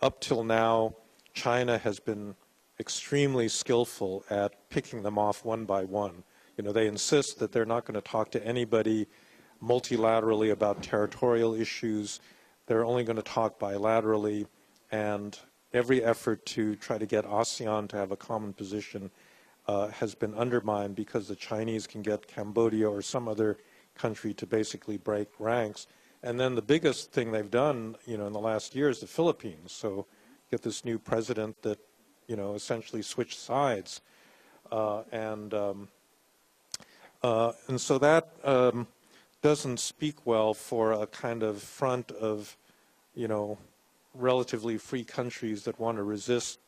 up till now, China has been extremely skillful at picking them off one by one. They insist that they're not going to talk to anybody multilaterally about territorial issues. They're only going to talk bilaterally, and every effort to try to get ASEAN to have a common position has been undermined because the Chinese can get Cambodia or some other country to basically break ranks. And then the biggest thing they've done, in the last year is the Philippines. So get this new president that, essentially switched sides. And so that doesn't speak well for a kind of front of, relatively free countries that want to resist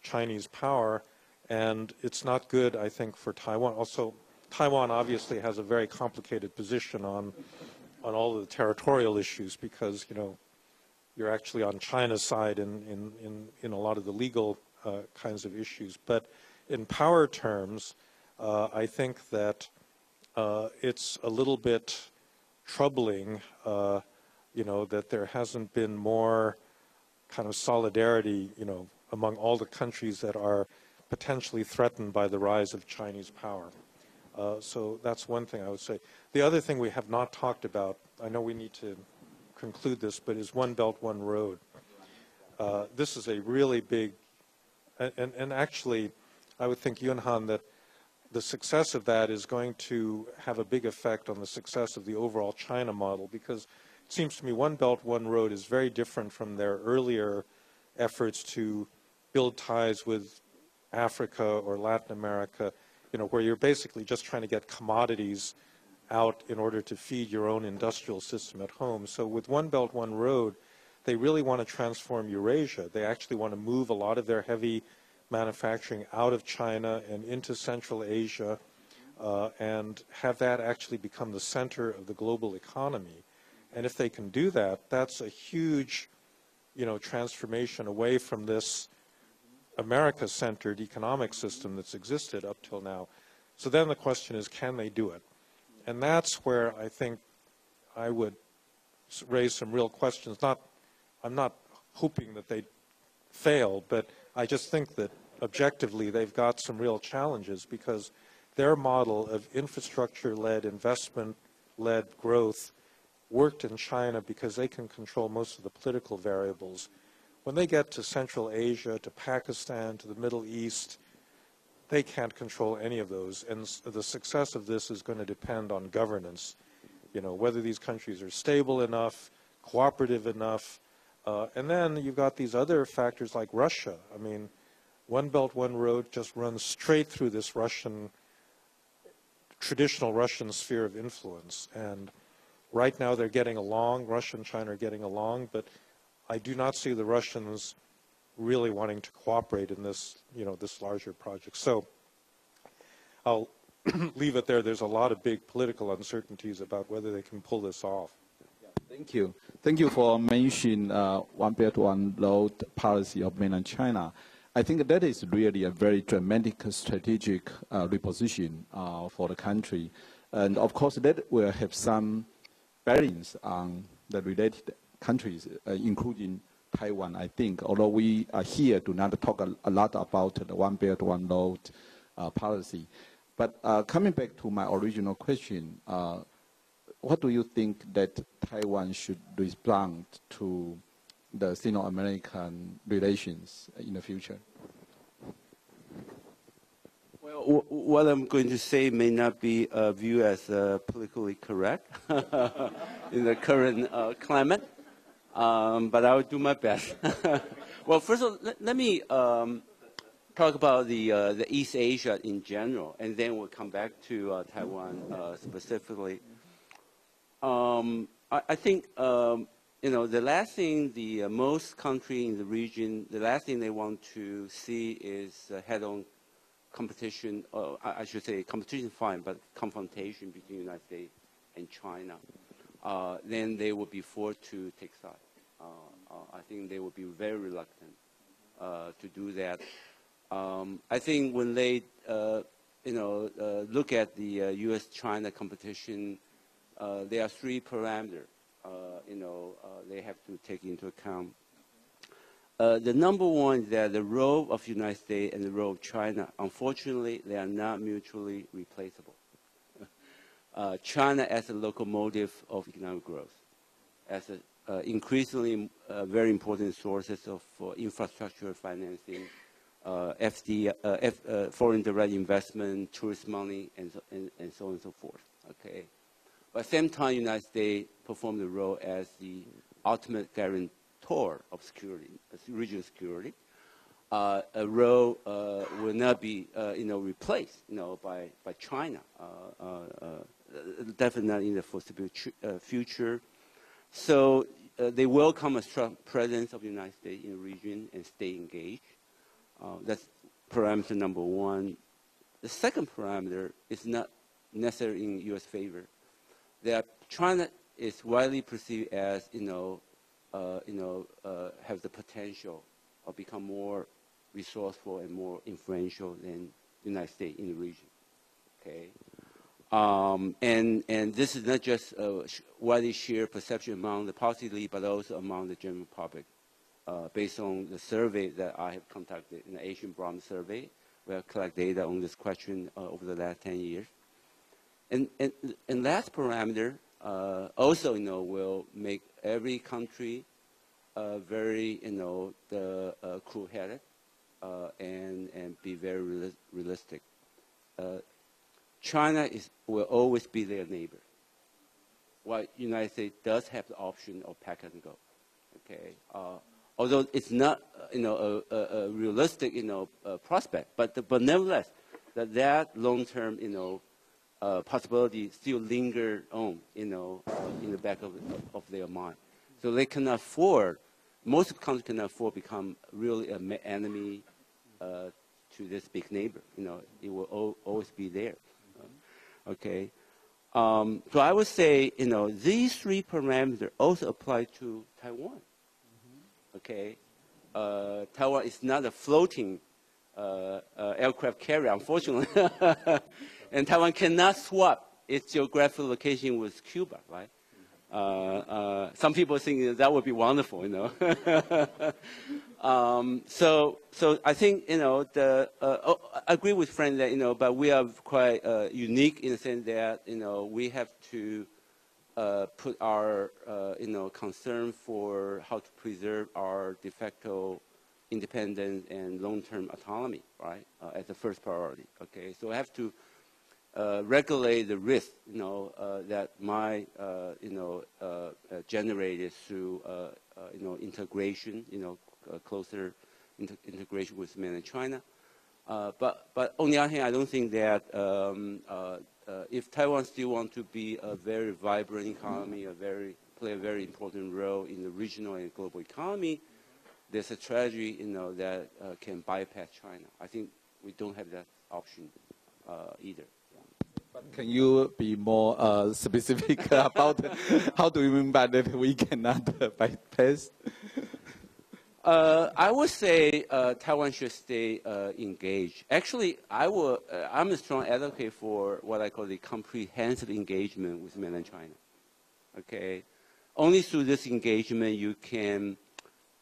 Chinese power. And it's not good, I think, for Taiwan. Also, Taiwan obviously has a very complicated position on all of the territorial issues because, you're actually on China's side in a lot of the legal kinds of issues. But in power terms, I think that it's a little bit troubling, that there hasn't been more kind of solidarity, among all the countries that are potentially threatened by the rise of Chinese power. So that's one thing I would say. The other thing we have not talked about, I know we need to conclude this, but is One Belt, One Road. This is a really big, and actually, I would think, Yunhan, that the success of that is going to have a big effect on the success of the overall China model, because it seems to me One Belt, One Road is very different from their earlier efforts to build ties with Africa or Latin America, where you're basically just trying to get commodities out in order to feed your own industrial system at home. So with One Belt, One Road, they really want to transform Eurasia. They actually want to move a lot of their heavy manufacturing out of China and into Central Asia and have that actually become the center of the global economy. And if they can do that, that's a huge, transformation away from this America-centered economic system that's existed up till now. So then the question is, can they do it? And that's where I think I would raise some real questions. I'm not hoping that they fail, but I just think that objectively they've got some real challenges because their model of infrastructure-led, investment-led growth worked in China because they can control most of the political variables. When they get to Central Asia, to Pakistan, to the Middle East, they can't control any of those. And the success of this is going to depend on governance, whether these countries are stable enough, cooperative enough. And then you've got these other factors like Russia. I mean, One Belt, One Road just runs straight through this traditional Russian sphere of influence. And right now they're getting along, Russia and China are getting along, but I do not see the Russians really wanting to cooperate in this, this larger project. So I'll leave it there. There's a lot of big political uncertainties about whether they can pull this off. Thank you. Thank you for mentioning One Belt, One Road policy of mainland China. I think that is really a very dramatic strategic reposition for the country. And of course, that will have some bearings on the related countries, including Taiwan, I think, although we are here do not talk a lot about the One Belt, One Road policy. But coming back to my original question, what do you think that Taiwan should respond to the Sino-American relations in the future? Well, what I'm going to say may not be viewed as politically correct in the current climate, but I will do my best. Well, first of all, let me talk about the East Asia in general, and then we'll come back to Taiwan specifically. I think the last thing most countries in the region, the last thing they want to see is head-on competition, or I should say competition fine, but confrontation between the United States and China. Then they would be forced to take sides. I think they would be very reluctant to do that. I think when they look at the U.S.-China competition, there are three parameters. They have to take into account. The number one is that the role of the United States and the role of China, unfortunately, they are not mutually replaceable. China as a locomotive of economic growth, as an increasingly very important sources of infrastructure financing, foreign direct investment, tourist money, and so on and so forth. Okay. But at the same time, the United States performed the role as the ultimate guarantor of security, regional security. A role will not be, replaced, by China. Definitely not in the foreseeable future. So they welcome a strong presence of the United States in the region and stay engaged. That's parameter number one. The second parameter is not necessarily in U.S. favor. That China is widely perceived as, have the potential of become more resourceful and more influential than the United States in the region. Okay, and this is not just a widely shared perception among the policy elite, but also among the general public. Based on the survey that I have conducted in the Asian Barometer survey, we have collected data on this question over the last 10 years. And last parameter also, will make every country very, cool-headed and be very realistic. China will always be their neighbor, while the United States does have the option of pack and go. Okay, although it's not, a realistic, prospect, but nevertheless, that long-term, possibility still linger on, in the back of their mind. So they cannot afford, most countries cannot afford to become really an enemy to this big neighbor. It will always be there. Okay. So I would say, these three parameters also apply to Taiwan. Okay. Taiwan is not a floating aircraft carrier, unfortunately. And Taiwan cannot swap its geographical location with Cuba, right? Some people think that would be wonderful, So I think, I agree with Frank that, but we are quite unique in the sense that, we have to put our, concern for how to preserve our de facto independence and long-term autonomy, right, as the first priority. Okay, so I have to regulate the risk, that might, generated through, integration, closer integration with mainland China. But on the other hand, I don't think that if Taiwan still wants to be a very vibrant economy, play a very important role in the regional and global economy, there's a strategy, that can bypass China. I think we don't have that option either. But can you be more specific about how do you mean by that we cannot bypass? I would say Taiwan should stay engaged. Actually, I'm a strong advocate for what I call the comprehensive engagement with mainland China. Okay, only through this engagement you can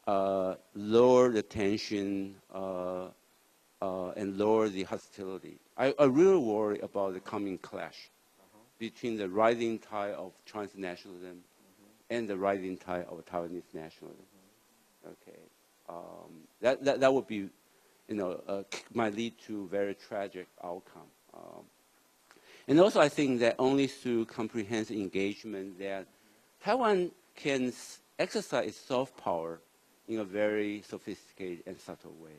lower the tension and lower the hostility. I really worry about the coming clash between the rising tide of transnationalism and the rising tide of Taiwanese nationalism. Okay, that would be, might lead to very tragic outcome. And also, I think that only through comprehensive engagement that Taiwan can exercise its soft power in a very sophisticated and subtle way.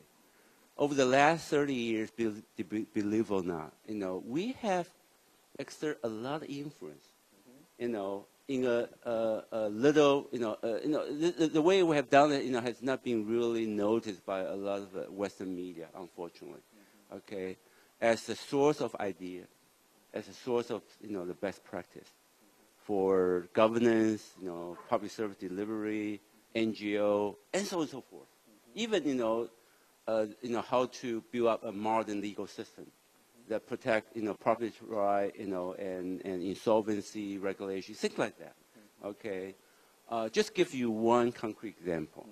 Over the last 30 years, believe it or not, we have exerted a lot of influence, in a little, the way we have done it, has not been really noticed by a lot of Western media, unfortunately. Okay, as a source of idea, as a source of, the best practice for governance, public service delivery, NGO, and so on and so forth. Even, how to build up a modern legal system that protect, property right, and insolvency regulations, things like that. Okay, just give you one concrete example.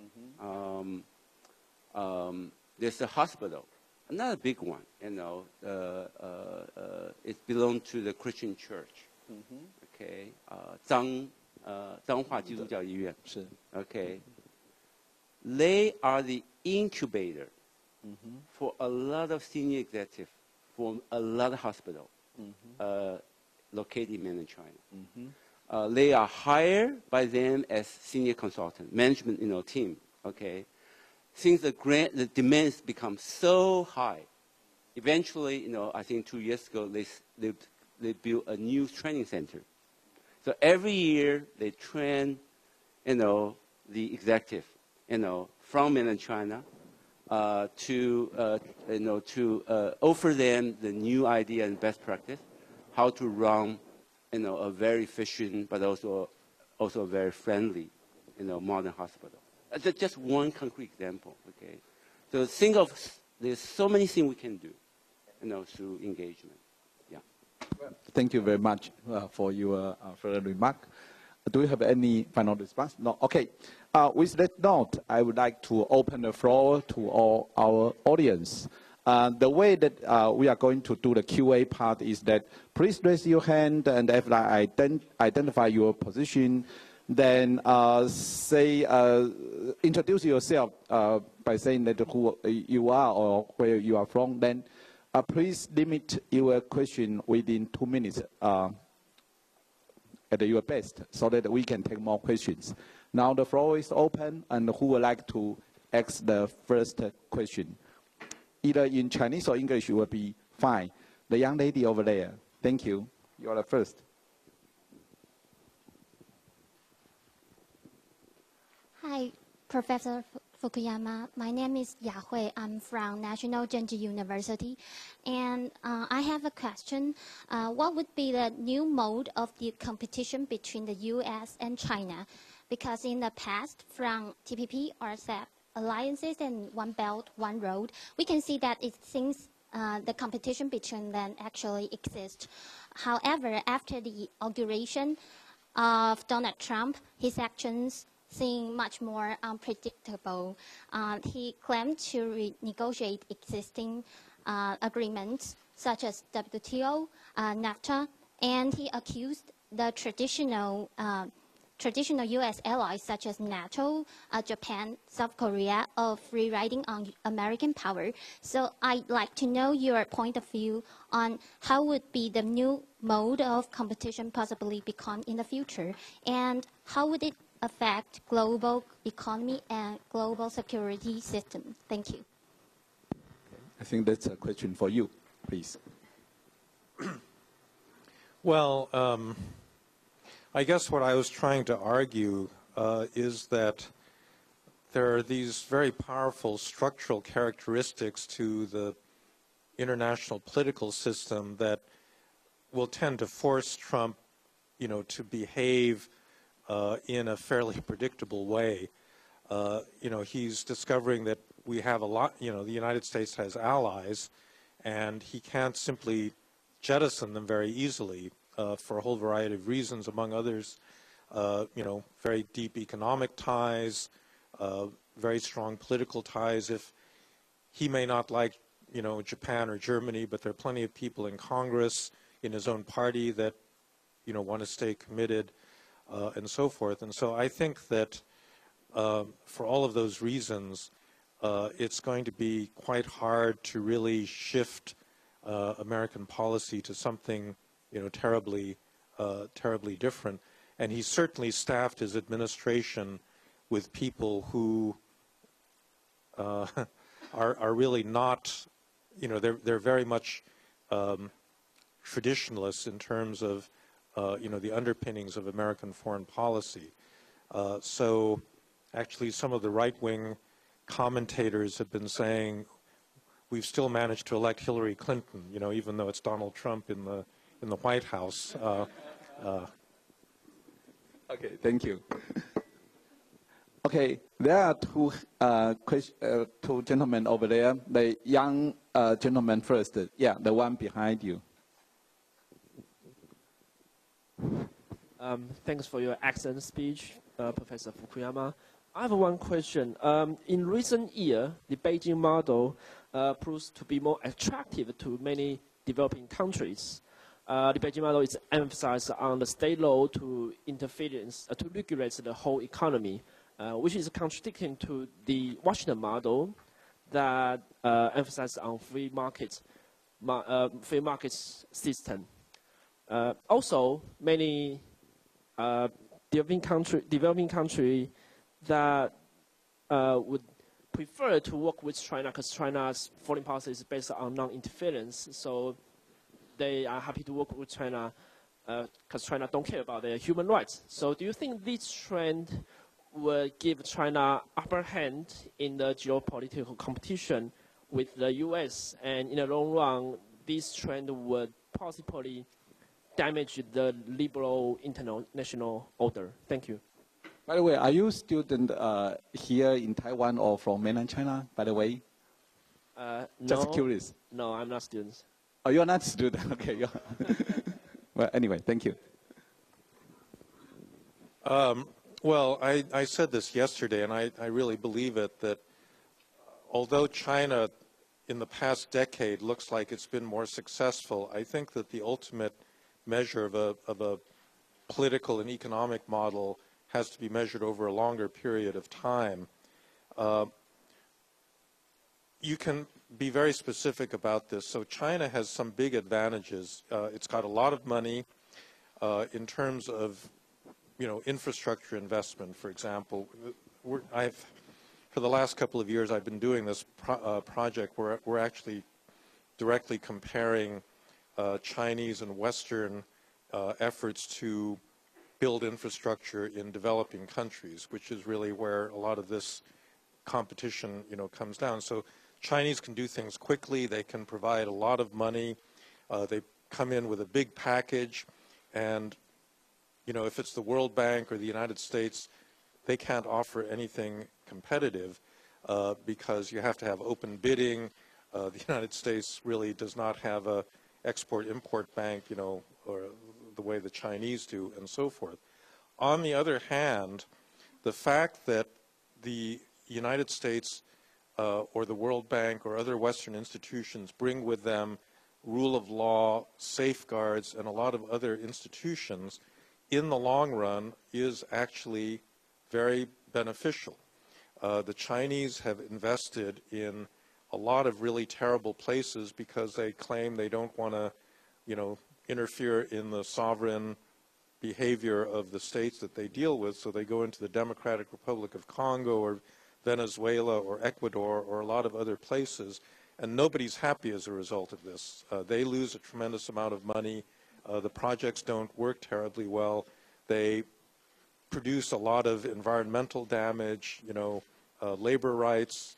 There's a hospital, not a big one. It belongs to the Christian church. Okay, 彰化基督教医院. Okay, they are the incubator for a lot of senior executives from a lot of hospitals located in mainland China. They are hired by them as senior consultant, management, team. Okay, since the demands become so high, eventually, I think 2 years ago they built a new training center. So every year they train, the executive, from mainland China. To offer them the new idea and best practice, how to run, a very efficient but also a very friendly, modern hospital. That's just one concrete example. Okay, so there's so many things we can do, through engagement. Yeah. Well, thank you very much for your further remark. Do you have any final response? No. Okay. With that note, I would like to open the floor to all our audience. The way that we are going to do the QA part is that please raise your hand, and after I identify your position, then introduce yourself by saying that who you are or where you are from. Then please limit your question within 2 minutes at your best, so that we can take more questions. Now the floor is open, and who would like to ask the first question? Either in Chinese or English will be fine. The young lady over there. Thank you. You are the first. Hi, Professor Fukuyama. My name is Ya Hui. I'm from National Zhenji University. And I have a question. What would be the new mode of the competition between the U.S. and China? Because in the past, from TPP, RCEP, alliances, and One Belt, One Road, we can see that it seems the competition between them actually exists. However, after the inauguration of Donald Trump, his actions seem much more unpredictable. He claimed to renegotiate existing agreements such as WTO, NAFTA, and he accused the traditional U.S. allies such as NATO, Japan, South Korea of rewriting on American power. So I'd like to know your point of view on how would be the new mode of competition possibly become in the future, and how would it affect global economy and global security system? Thank you. I think that's a question for you, please. Well, I guess what I was trying to argue is that there are these very powerful structural characteristics to the international political system that will tend to force Trump, to behave in a fairly predictable way. He's discovering that we have a lot, the United States has allies, and he can't simply jettison them very easily for a whole variety of reasons, among others, very deep economic ties, very strong political ties. If he may not like, Japan or Germany, but there are plenty of people in Congress, in his own party that, want to stay committed, and so forth. And so I think that for all of those reasons, it's going to be quite hard to really shift American policy to something, terribly different. And he certainly staffed his administration with people who are really not, they're very much traditionalists in terms of, the underpinnings of American foreign policy. So actually some of the right-wing commentators have been saying we've still managed to elect Hillary Clinton, even though it's Donald Trump in the White House. Okay, thank you. Okay, there are two gentlemen over there. The young gentleman first. Yeah, the one behind you. Thanks for your excellent speech, Professor Fukuyama. I have one question. In recent years, the Beijing model proves to be more attractive to many developing countries. The Beijing model is emphasized on the state law to interference, to regulate the whole economy, which is contradicting to the Washington model that emphasizes on free market system. Also, many developing country that would prefer to work with China because China's foreign policy is based on non-interference. So they are happy to work with China because China don't care about their human rights. So do you think this trend will give China upper hand in the geopolitical competition with the U.S. and in the long run, this trend would possibly damage the liberal international order? Thank you. By the way, are you a student here in Taiwan or from mainland China, by the way? Just curious. No, I'm not student. Oh, you're not a student. Okay. Well, anyway, thank you. Well, I said this yesterday, and I really believe it, that although China in the past decade looks like it's been more successful, I think that the ultimate measure of a political and economic model has to be measured over a longer period of time. You can be very specific about this. So China has some big advantages. It's got a lot of money in terms of, infrastructure investment, for example. For the last couple of years, I've been doing this project where we're actually directly comparing Chinese and Western efforts to build infrastructure in developing countries, which is really where a lot of this competition, comes down. So Chinese can do things quickly. They can provide a lot of money. They come in with a big package, and if it's the World Bank or the United States, they can't offer anything competitive because you have to have open bidding. The United States really does not have a export-import bank, or the way the Chinese do, and so forth. On the other hand, the fact that the United States or the World Bank or other Western institutions bring with them rule of law, safeguards, and a lot of other institutions, in the long run, is actually very beneficial. The Chinese have invested in a lot of really terrible places because they claim they don't want to, interfere in the sovereign behavior of the states that they deal with. So they go into the Democratic Republic of Congo or Venezuela or Ecuador or a lot of other places, and nobody's happy as a result of this. They lose a tremendous amount of money. The projects don't work terribly well. They produce a lot of environmental damage, labor rights,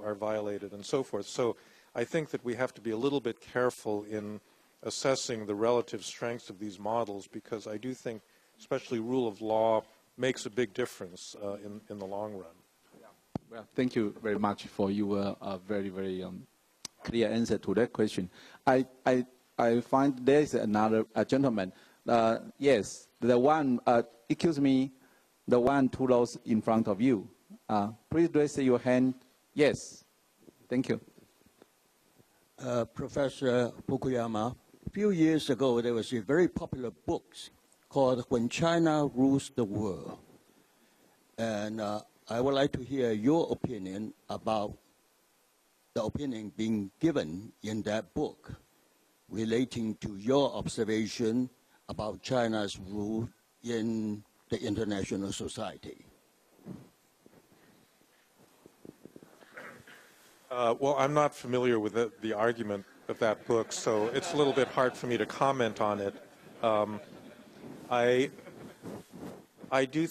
are violated and so forth. So I think that we have to be a little bit careful in assessing the relative strengths of these models, because I do think especially rule of law makes a big difference in the long run. Well, thank you very much for your very, very clear answer to that question. I find there is another gentleman. Yes, the one, excuse me, the one 2 rows in front of you. Please raise your hand. Yes. Thank you. Professor Fukuyama, a few years ago there was a very popular book called When China Rules the World. And I would like to hear your opinion about the opinion being given in that book relating to your observation about China's rule in the international society. Well, I'm not familiar with the argument of that book, so it's a little bit hard for me to comment on it. I do,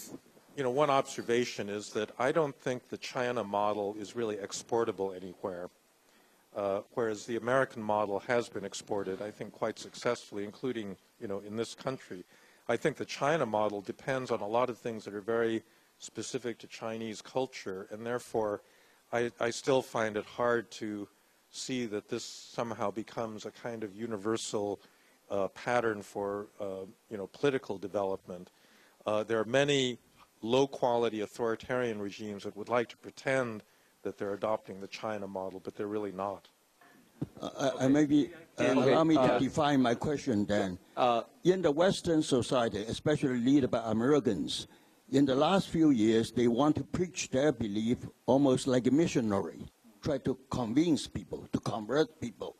one observation is that I don't think the China model is really exportable anywhere, whereas the American model has been exported, I think, quite successfully, including, in this country. I think the China model depends on a lot of things that are very specific to Chinese culture, and therefore I still find it hard to see that this somehow becomes a kind of universal pattern for, political development. There are many low-quality authoritarian regimes that would like to pretend that they're adopting the China model, but they're really not. Maybe allow me to define my question then. In the Western society, especially led by Americans, in the last few years, they want to preach their belief almost like a missionary, try to convince people, to convert people.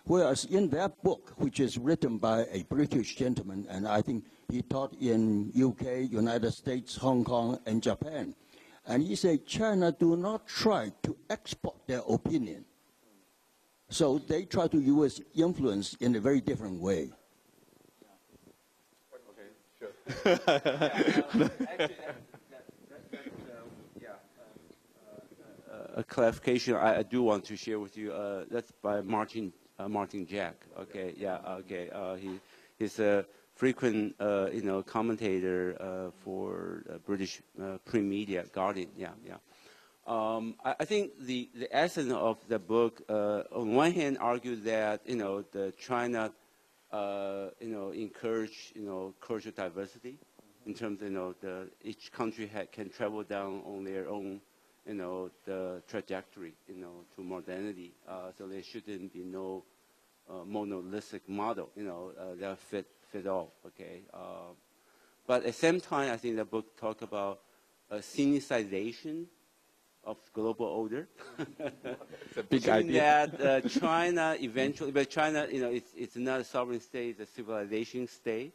Whereas in that book, which is written by a British gentleman, and I think he taught in UK, United States, Hong Kong, and Japan, and he said China do not try to export their opinion. So they try to use influence in a very different way. A clarification I do want to share with you. That's by Martin Jack. Okay, yeah, okay. He's a frequent, commentator for British print media, Guardian. Yeah, yeah. I think the essence of the book, on one hand, argues that the China, encourage cultural diversity, in terms of each country can travel down on their own, the trajectory, to modernity. So there shouldn't be no monolithic model, that fit all. Okay. But at the same time, I think the book talks about syncretization of global order. It's a big idea. That China eventually, but China, it's not a sovereign state; it's a civilization state.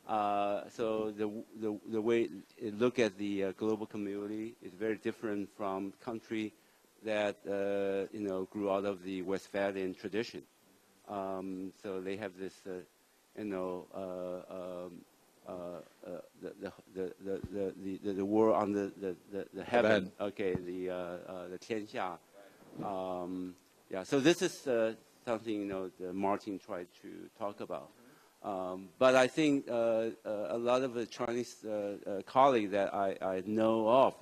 So the way it look at the global community is very different from country that grew out of the Westphalian tradition. So they have this, the war on the heaven. Okay, the 天下. Yeah. So this is something that Martin tried to talk about. But I think a lot of the Chinese colleagues that I know of,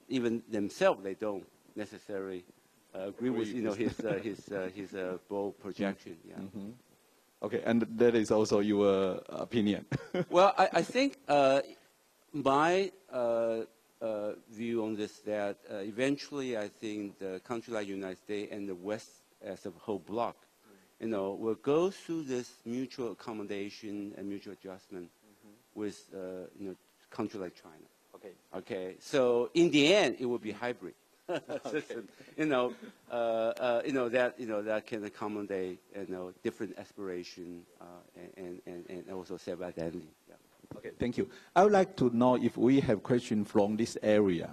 even themselves, they don't necessarily agree with his bold projection. Yeah. Mm-hmm. Okay, and that is also your opinion. Well, I think my view on this that eventually I think the country like United States and the West as a whole bloc, will go through this mutual accommodation and mutual adjustment with country like China. Okay. Okay. So in the end, it will be hybrid. Okay. That can accommodate different aspiration and also self-identity. Yeah. Okay, thank you. I would like to know if we have questions from this area.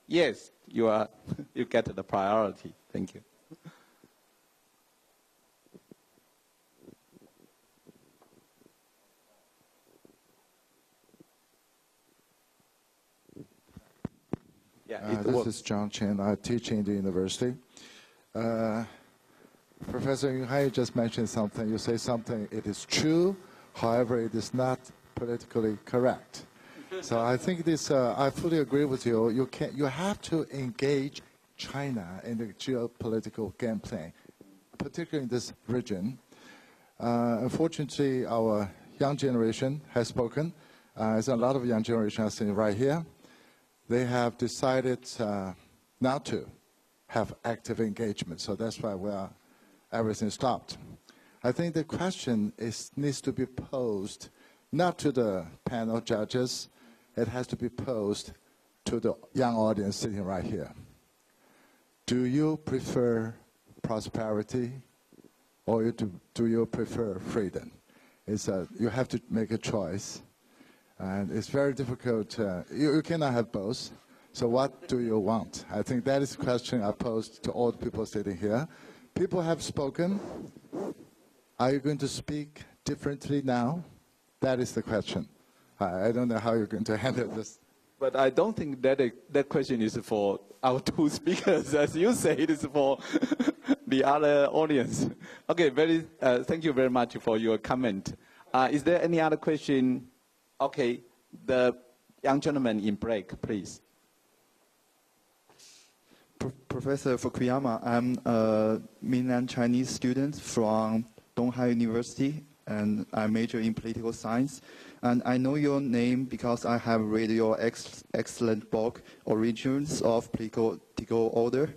Yes, you get the priority. Thank you. Yeah, this is John Chen. I teach in the university. Professor Yunhai just mentioned something. You say something, it is true, however, it is not politically correct. So I think this, I fully agree with you. You have to engage China in the geopolitical game plan, particularly in this region. Unfortunately, our young generation has spoken. There's a lot of young generation are sitting right here. They have decided not to have active engagement, so that's why everything stopped. I think the question needs to be posed not to the panel judges, it has to be posed to the young audience sitting right here. Do you prefer prosperity or do you prefer freedom? You have to make a choice. And it's very difficult. You cannot have both. So what do you want? I think that is the question I posed to all the people sitting here. People have spoken. Are you going to speak differently now? That is the question. I don't know how you're going to handle this. But I don't think that question is for our two speakers. As you say, it is for the other audience. Okay, thank you very much for your comment. Is there any other question? Okay, the young gentleman in black, please. Professor Fukuyama, I'm a mainland Chinese student from Donghai University, and I major in political science. And I know your name because I have read your excellent book, Origins of Political Order,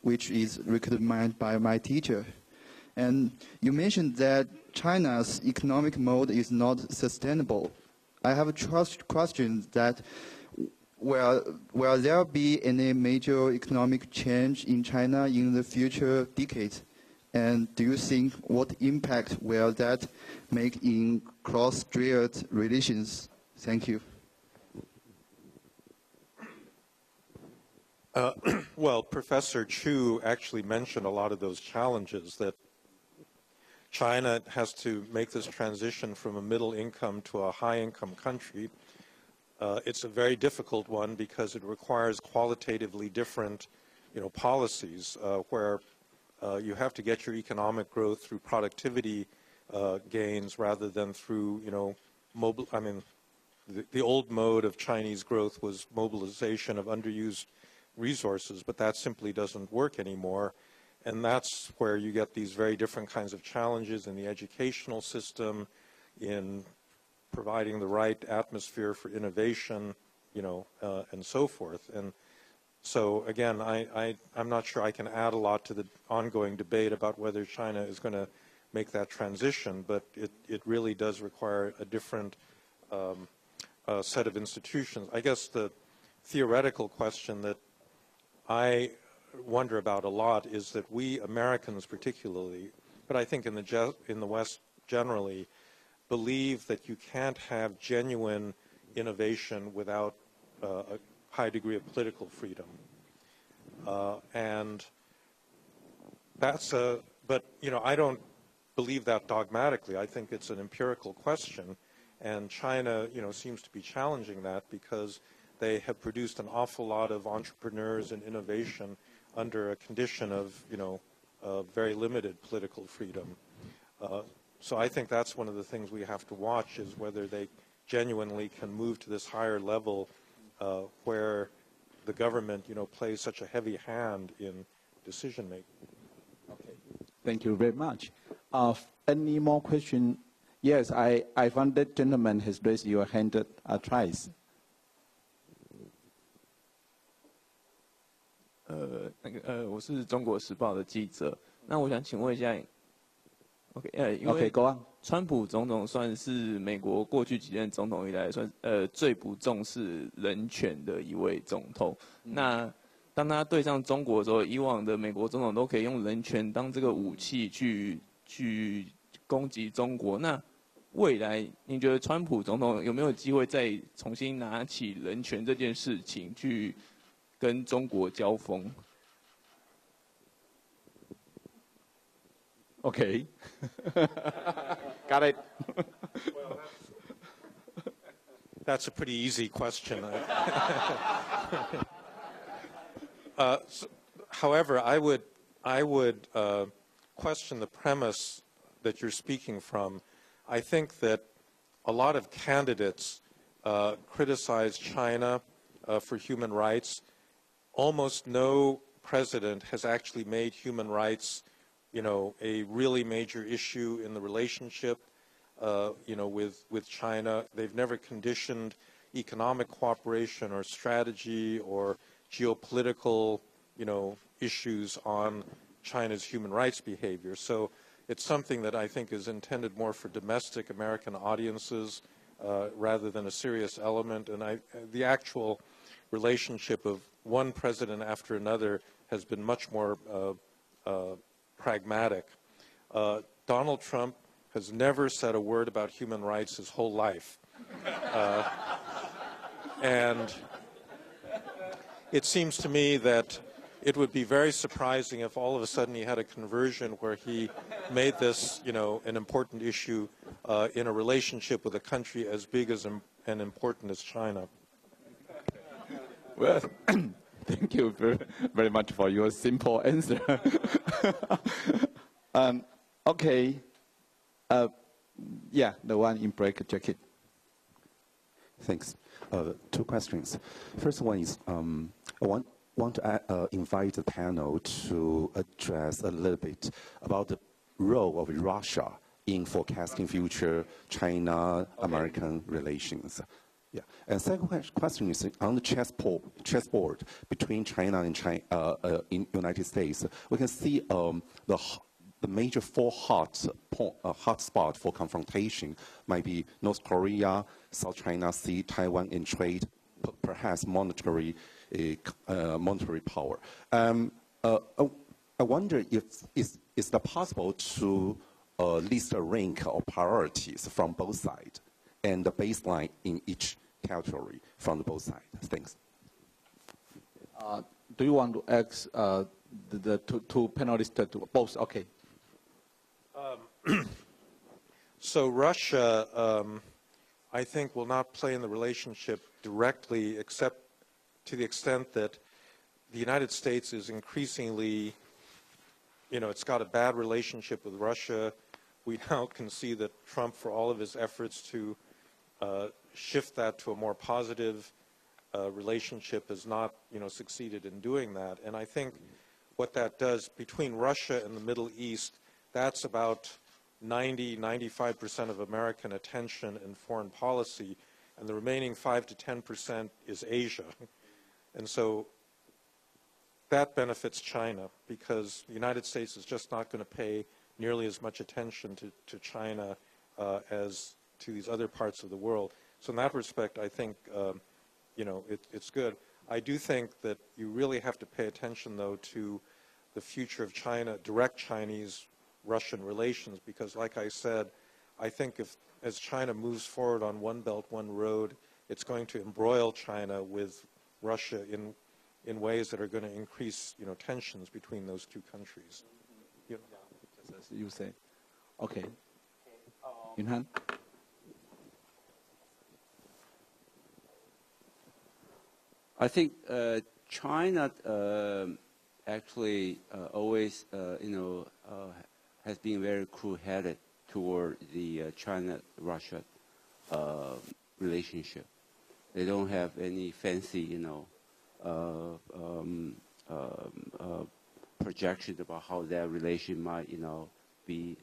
which is recommended by my teacher. And you mentioned that China's economic mode is not sustainable. I have a question that will there be any major economic change in China in the future decades? And do you think what impact will that make in cross-strait relations? Thank you. Well, Professor Chu actually mentioned a lot of those challenges that China has to make this transition from a middle income to a high income country. It's a very difficult one because it requires qualitatively different, policies where you have to get your economic growth through productivity gains rather than through, the old mode of Chinese growth was mobilization of underused resources, but that simply doesn't work anymore. And that's where you get these very different kinds of challenges in the educational system, in providing the right atmosphere for innovation, and so forth. And so, again, I'm not sure I can add a lot to the ongoing debate about whether China is going to make that transition, but it really does require a different set of institutions. I guess the theoretical question that I wonder about a lot is that we Americans particularly, but I think in the West generally, believe that you can't have genuine innovation without a high degree of political freedom. And that's but I don't believe that dogmatically. I think it's an empirical question, and China, seems to be challenging that because they have produced an awful lot of entrepreneurs and innovation under a condition of, very limited political freedom. So I think that's one of the things we have to watch is whether they genuinely can move to this higher level where the government, plays such a heavy hand in decision making. Okay, thank you very much. Any more questions? Yes, I found that gentleman has raised your hand twice. 我是中国时报的记者。那我想请问一下 ，OK， 因为川普总统算是美国过去几任总统以来算最不重视人权的一位总统。那当他对上中国的时候，以往的美国总统都可以用人权当这个武器去攻击中国。那未来您觉得川普总统有没有机会再重新拿起人权这件事情去跟中国交锋 ？Okay. Got it. That's a pretty easy question. However, I would question the premise that you're speaking from. I think that a lot of candidates criticize China for human rights. Almost no president has actually made human rights, a really major issue in the relationship, with China. They've never conditioned economic cooperation or strategy or geopolitical, issues on China's human rights behavior. So it's something that I think is intended more for domestic American audiences rather than a serious element. And the actual relationship of one president after another has been much more pragmatic. Donald Trump has never said a word about human rights his whole life. And it seems to me that it would be very surprising if all of a sudden he had a conversion where he made this, an important issue in a relationship with a country as big as and important as China. Well, thank you very much for your simple answer. Okay. Yeah, the one in black jacket. Thanks. Two questions. First one is, I want to invite the panel to address a little bit about the role of Russia in forecasting future China-American relations. Yeah. And second question is on the chessboard between China and in United States. We can see the major four hotspot for confrontation might be North Korea, South China Sea, Taiwan, and trade, perhaps monetary power. I wonder if is it possible to list a rank of priorities from both sides and the baseline in each category from both sides. Thanks. Do you want to ask the two panelists to both? Okay. So Russia, I think, will not play in the relationship directly, except to the extent that the United States is increasingly, it's got a bad relationship with Russia. We now can see that Trump, for all of his efforts to shift that to a more positive relationship, has not, succeeded in doing that. And I think what that does between Russia and the Middle East, that's about 95% of American attention in foreign policy, and the remaining 5 to 10% is Asia. And so that benefits China, because the United States is just not going to pay nearly as much attention to China as to these other parts of the world. So in that respect, I think, it's good. I do think that you really have to pay attention, though, to the future of China, direct Chinese-Russian relations, because, like I said, I think as China moves forward on One Belt, One Road, it's going to embroil China with Russia in ways that are going to increase, tensions between those two countries. Just as you say. Okay. Yunhan? I think China actually always, has been very cool-headed toward the China-Russia relationship. They don't have any fancy, projection about how that relation might, be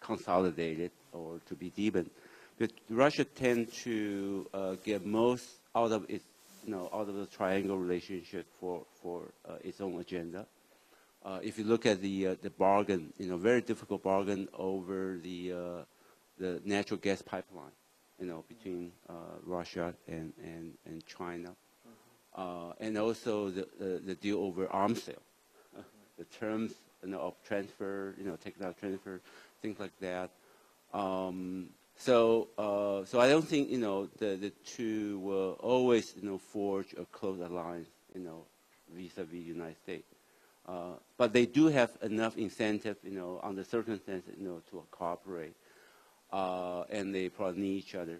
consolidated or to be deepened. But Russia tends to get most out of its, out of the triangle relationship for its own agenda. If you look at the bargain, very difficult bargain over the natural gas pipeline, between Russia and China, and also the deal over arms sale, the terms of transfer, technology transfer, things like that. So I don't think the two will always forge a close alliance vis-a-vis United States. But they do have enough incentive under circumstances to cooperate, and they probably need each other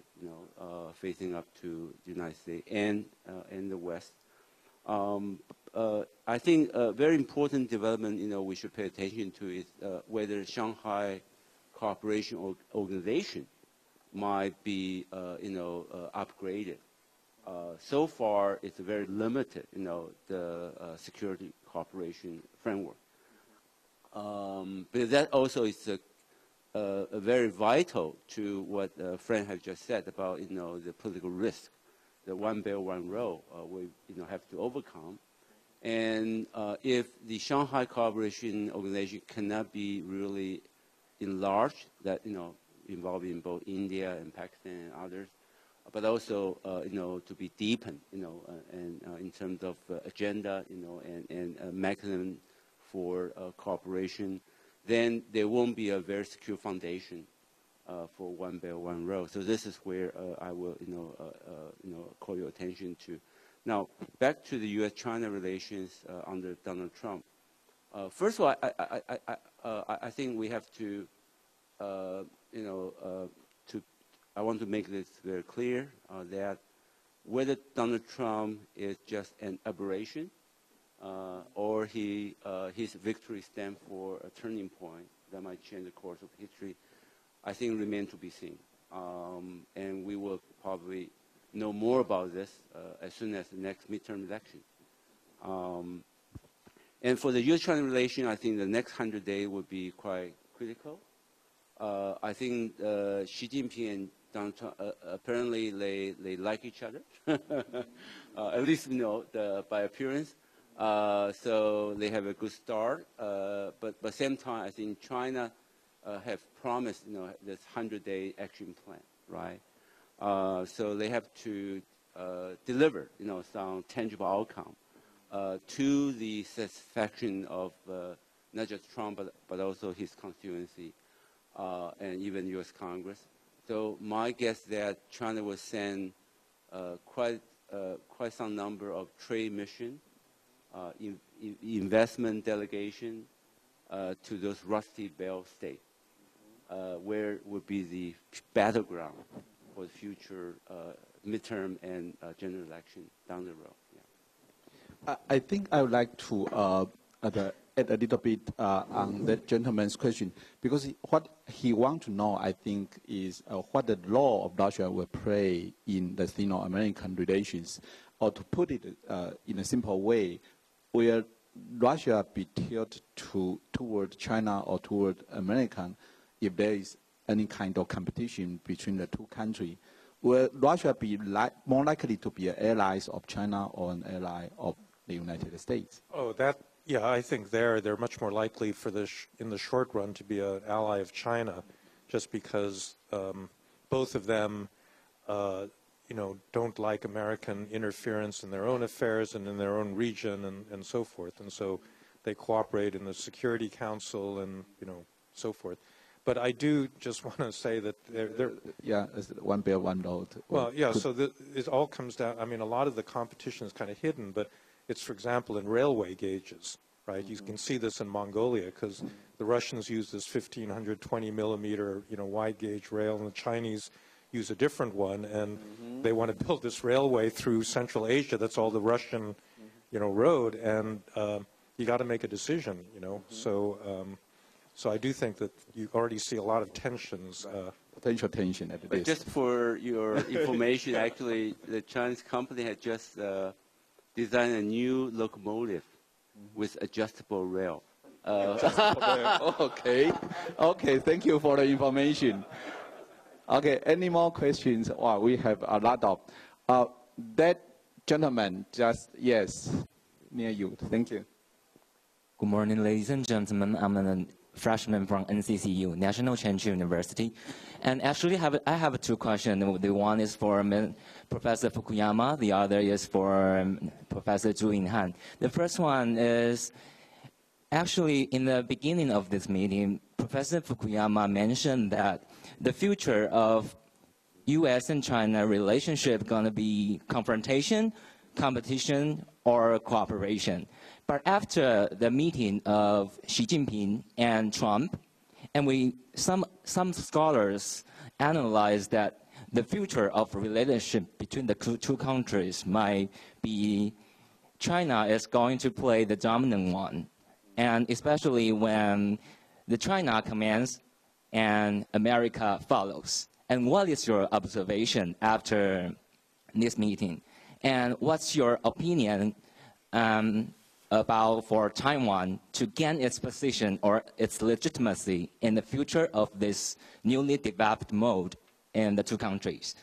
facing up to the United States and the West. I think a very important development we should pay attention to is whether Shanghai Cooperation Organization might be upgraded. So far, it's very limited, the security cooperation framework. But that also is a very vital to what Frank has just said about the political risk, the One Belt, One Road we have to overcome. And if the Shanghai Cooperation Organization cannot be really enlarged, that involving both India and Pakistan and others, but also to be deepened, and in terms of agenda, and mechanism for cooperation, then there won't be a very secure foundation for One Belt, One Road. So this is where I will, call your attention to. Now, back to the U.S.-China relations under Donald Trump. First of all, I think we have to, I want to make this very clear that whether Donald Trump is just an aberration or his victory stands for a turning point that might change the course of history, I think remains to be seen. And we will probably know more about this as soon as the next midterm election. And for the U.S.-China relation, I think the next 100 days would be quite critical. I think Xi Jinping and Donald Trump, apparently they like each other, at least by appearance. So they have a good start. But same time, I think China have promised this 100-day action plan, right? So they have to deliver some tangible outcome to the satisfaction of not just Trump but also his constituency and even U.S. Congress. So my guess that China will send quite some number of trade mission, investment delegation to those Rusty Belt states, where would be the battleground for the future midterm and general election down the road. Yeah. I think I would like to add a little bit on that gentleman's question, because what he wants to know, I think, is what the role of Russia will play in the Sino-American relations, or to put it in a simple way, will Russia be tilted toward China or toward America if there is any kind of competition between the two countries? Will Russia be more likely to be an ally of China or an ally of the United States? Oh, yeah, I think they're much more likely in the short run to be an ally of China, just because both of them, don't like American interference in their own affairs and in their own region and so forth, and so they cooperate in the Security Council and so forth. But I do just want to say that they're yeah, it's One Belt, One Road. Well, yeah, so it all comes down. I mean, a lot of the competition is kind of hidden, but it's, for example, in railway gauges, right? You can see this in Mongolia because the Russians use this 1,520 millimeter, wide gauge rail, and the Chinese use a different one, and they want to build this railway through Central Asia. That's all the Russian, road, and you got to make a decision, So I do think that you already see a lot of tensions. Potential tension at But just for your information, actually, the Chinese company had just designed a new locomotive with adjustable rail. Okay, thank you for the information. Okay, any more questions? Well, we have a lot of. That gentleman, yes, near you. Thank you. Good morning, ladies and gentlemen. I'm a freshman from NCCU, National Cheng Chiu University. And actually, I have two questions. The one is for Professor Fukuyama. The other is for Professor Zhu Yinghan. The first one is, actually, in the beginning of this meeting, Professor Fukuyama mentioned that the future of U.S. and China relationship going to be confrontation, competition, or cooperation. But after the meeting of Xi Jinping and Trump, and some scholars analyze that the future of relationship between the two countries might be China is going to play the dominant one, and especially when the China commands and America follows. And what is your observation after this meeting? And what's your opinion about for Taiwan to gain its position or its legitimacy in the future of this newly developed mode in the two countries?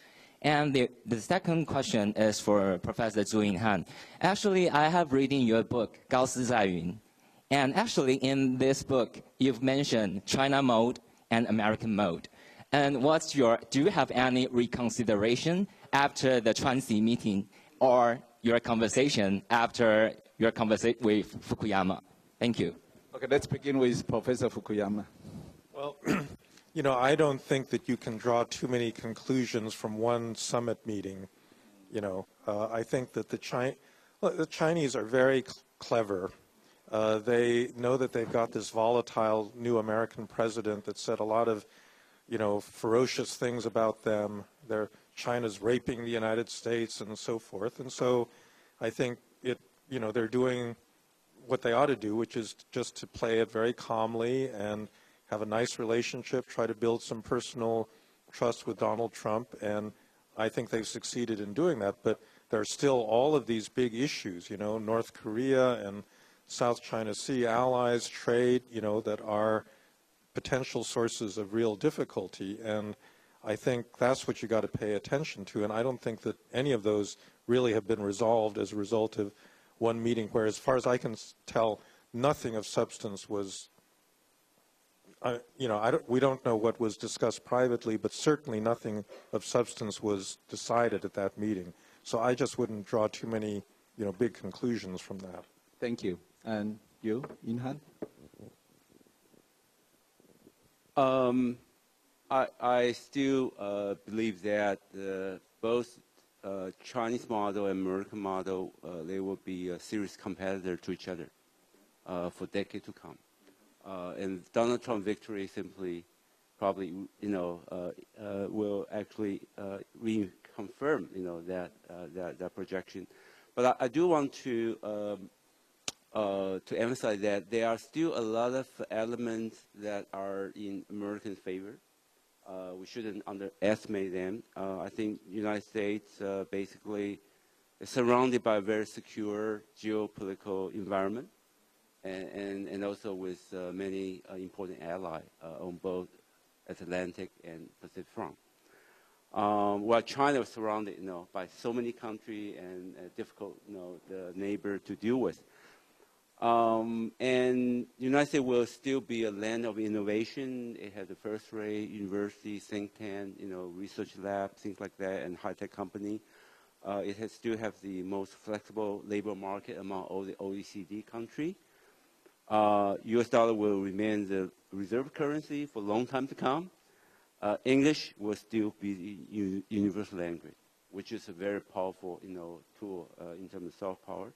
And the second question is for Professor Zhu Yinghan. Actually, I have reading your book, 高斯在云. And actually, in this book, you've mentioned China mode and American mode. And do you have any reconsideration after the Chunxi meeting or your conversation after your conversation with Fukuyama? Thank you. Okay, let's begin with Professor Fukuyama. Well, you know, I don't think that you can draw too many conclusions from one summit meeting. You know, I think that the Chinese are very clever. They know that they've got this volatile new American president that said a lot of, you know, ferocious things about them. China's raping the United States and so forth. And so I think you know, they're doing what they ought to do, which is just to play it very calmly and have a nice relationship, try to build some personal trust with Donald Trump. And I think they've succeeded in doing that. But there are still all of these big issues, you know, North Korea and South China Sea, allies, trade, you know, that are potential sources of real difficulty. And I think that's what you got to pay attention to. And I don't think that any of those really have been resolved as a result of one meeting, where, as far as I can tell, nothing of substance was, you know, we don't know what was discussed privately, but certainly nothing of substance was decided at that meeting. So I just wouldn't draw too many, you know, big conclusions from that. Thank you. And you, Yinghan? I still believe that both Chinese model and American model, they will be a serious competitor to each other for decades to come. And Donald Trump victory simply probably, you know, will actually reconfirm, you know, that projection. But I do want to emphasize that there are still a lot of elements that are in American favor. We shouldn't underestimate them. I think the United States basically is surrounded by a very secure geopolitical environment, and also with many important allies on both Atlantic and Pacific front. While China is surrounded, you know, by so many countries and difficult, you know, the neighbor to deal with. And the United States will still be a land of innovation. It has the first-rate university, think tank, you know, research lab, things like that, and high-tech company. It still has the most flexible labor market among all the OECD countries. U.S. dollar will remain the reserve currency for a long time to come. English will still be the universal language, which is a very powerful, you know, tool in terms of soft power.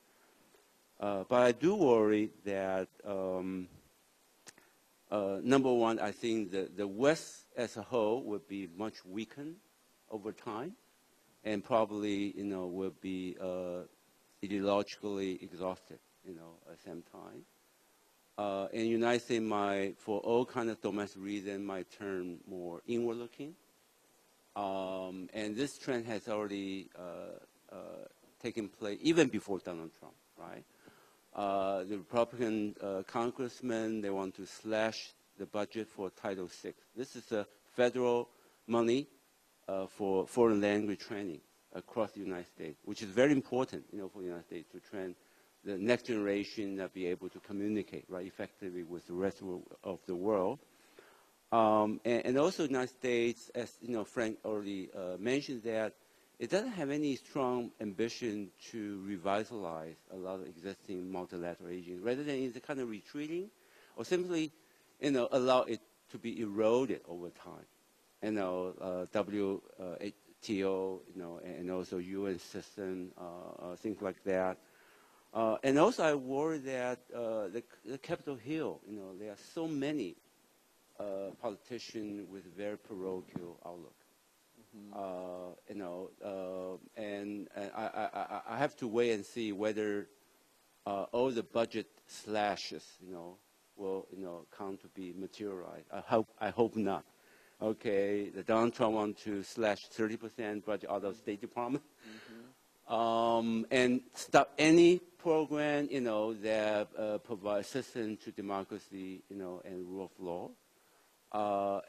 But I do worry that, number one, I think the West as a whole will be much weakened over time, and probably, you know, will be ideologically exhausted, you know, at the same time. And the United States for all kinds of domestic reasons, might turn more inward-looking. And this trend has already taken place even before Donald Trump, right? The Republican congressmen, they want to slash the budget for Title VI. This is federal money for foreign language training across the United States, which is very important, you know, for the United States to train the next generation be able to communicate, right, effectively with the rest of the world. And also the United States, as, you know, Frank already mentioned, that it doesn't have any strong ambition to revitalize a lot of existing multilateral agencies, rather than it's kind of retreating or simply, you know, allow it to be eroded over time. WTO, and also UN system, things like that. And also, I worry that the Capitol Hill, there are so many politicians with very parochial outlook. And I have to wait and see whether all the budget slashes, will, come to be materialized. I hope not. Okay, the Donald Trump wants to slash 30% budget out of State Department, and stop any program, that provide assistance to democracy, and rule of law.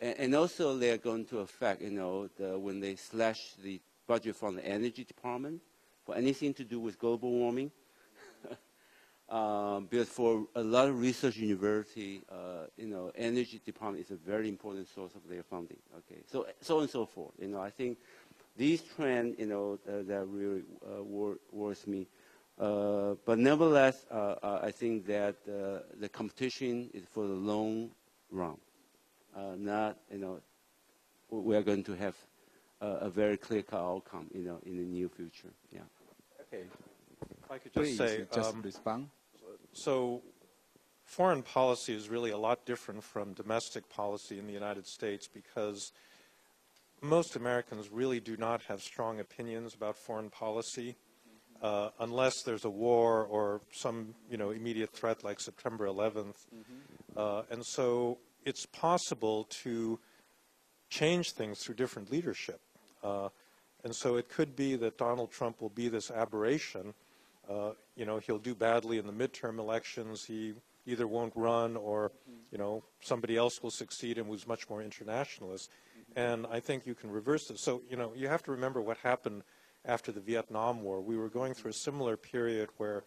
And also they're going to affect, when they slash the budget from the Energy Department for anything to do with global warming. Because for a lot of research university, Energy Department is a very important source of their funding. Okay, so on and so forth. I think these trends, that really worries me. But nevertheless, I think that the competition is for the long run. Not, we are going to have a very clear-cut outcome, in the near future. Yeah. Okay. If I could just say, just respond. So foreign policy is really a lot different from domestic policy in the United States because most Americans really do not have strong opinions about foreign policy unless there's a war or some, immediate threat like September 11th. And so it's possible to change things through different leadership. And so it could be that Donald Trump will be this aberration. He'll do badly in the midterm elections. He either won't run or, somebody else will succeed and who's much more internationalist. And I think you can reverse this. So, you have to remember what happened after the Vietnam War. We were going through a similar period where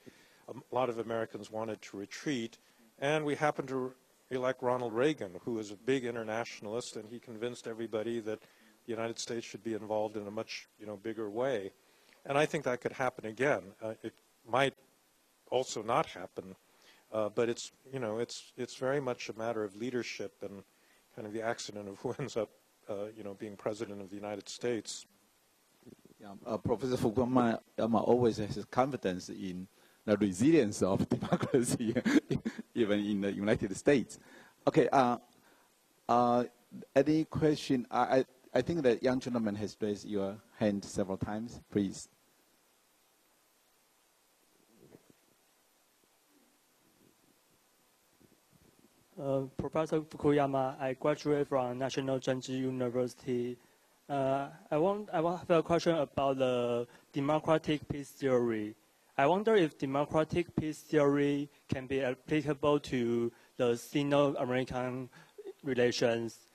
a lot of Americans wanted to retreat, and we happened to elect Ronald Reagan, who was a big internationalist, and he convinced everybody that the United States should be involved in a much, bigger way. And I think that could happen again. It might also not happen, but it's very much a matter of leadership and kind of the accident of who ends up, being president of the United States. Yeah, Professor Fukuyama always has confidence in the resilience of democracy, even in the United States. Okay, any question? I think the young gentleman has raised your hand several times. Please. Professor Fukuyama, I graduated from National Zhenji University. I have a question about the democratic peace theory. I wonder if democratic peace theory can be applicable to the Sino-American relations.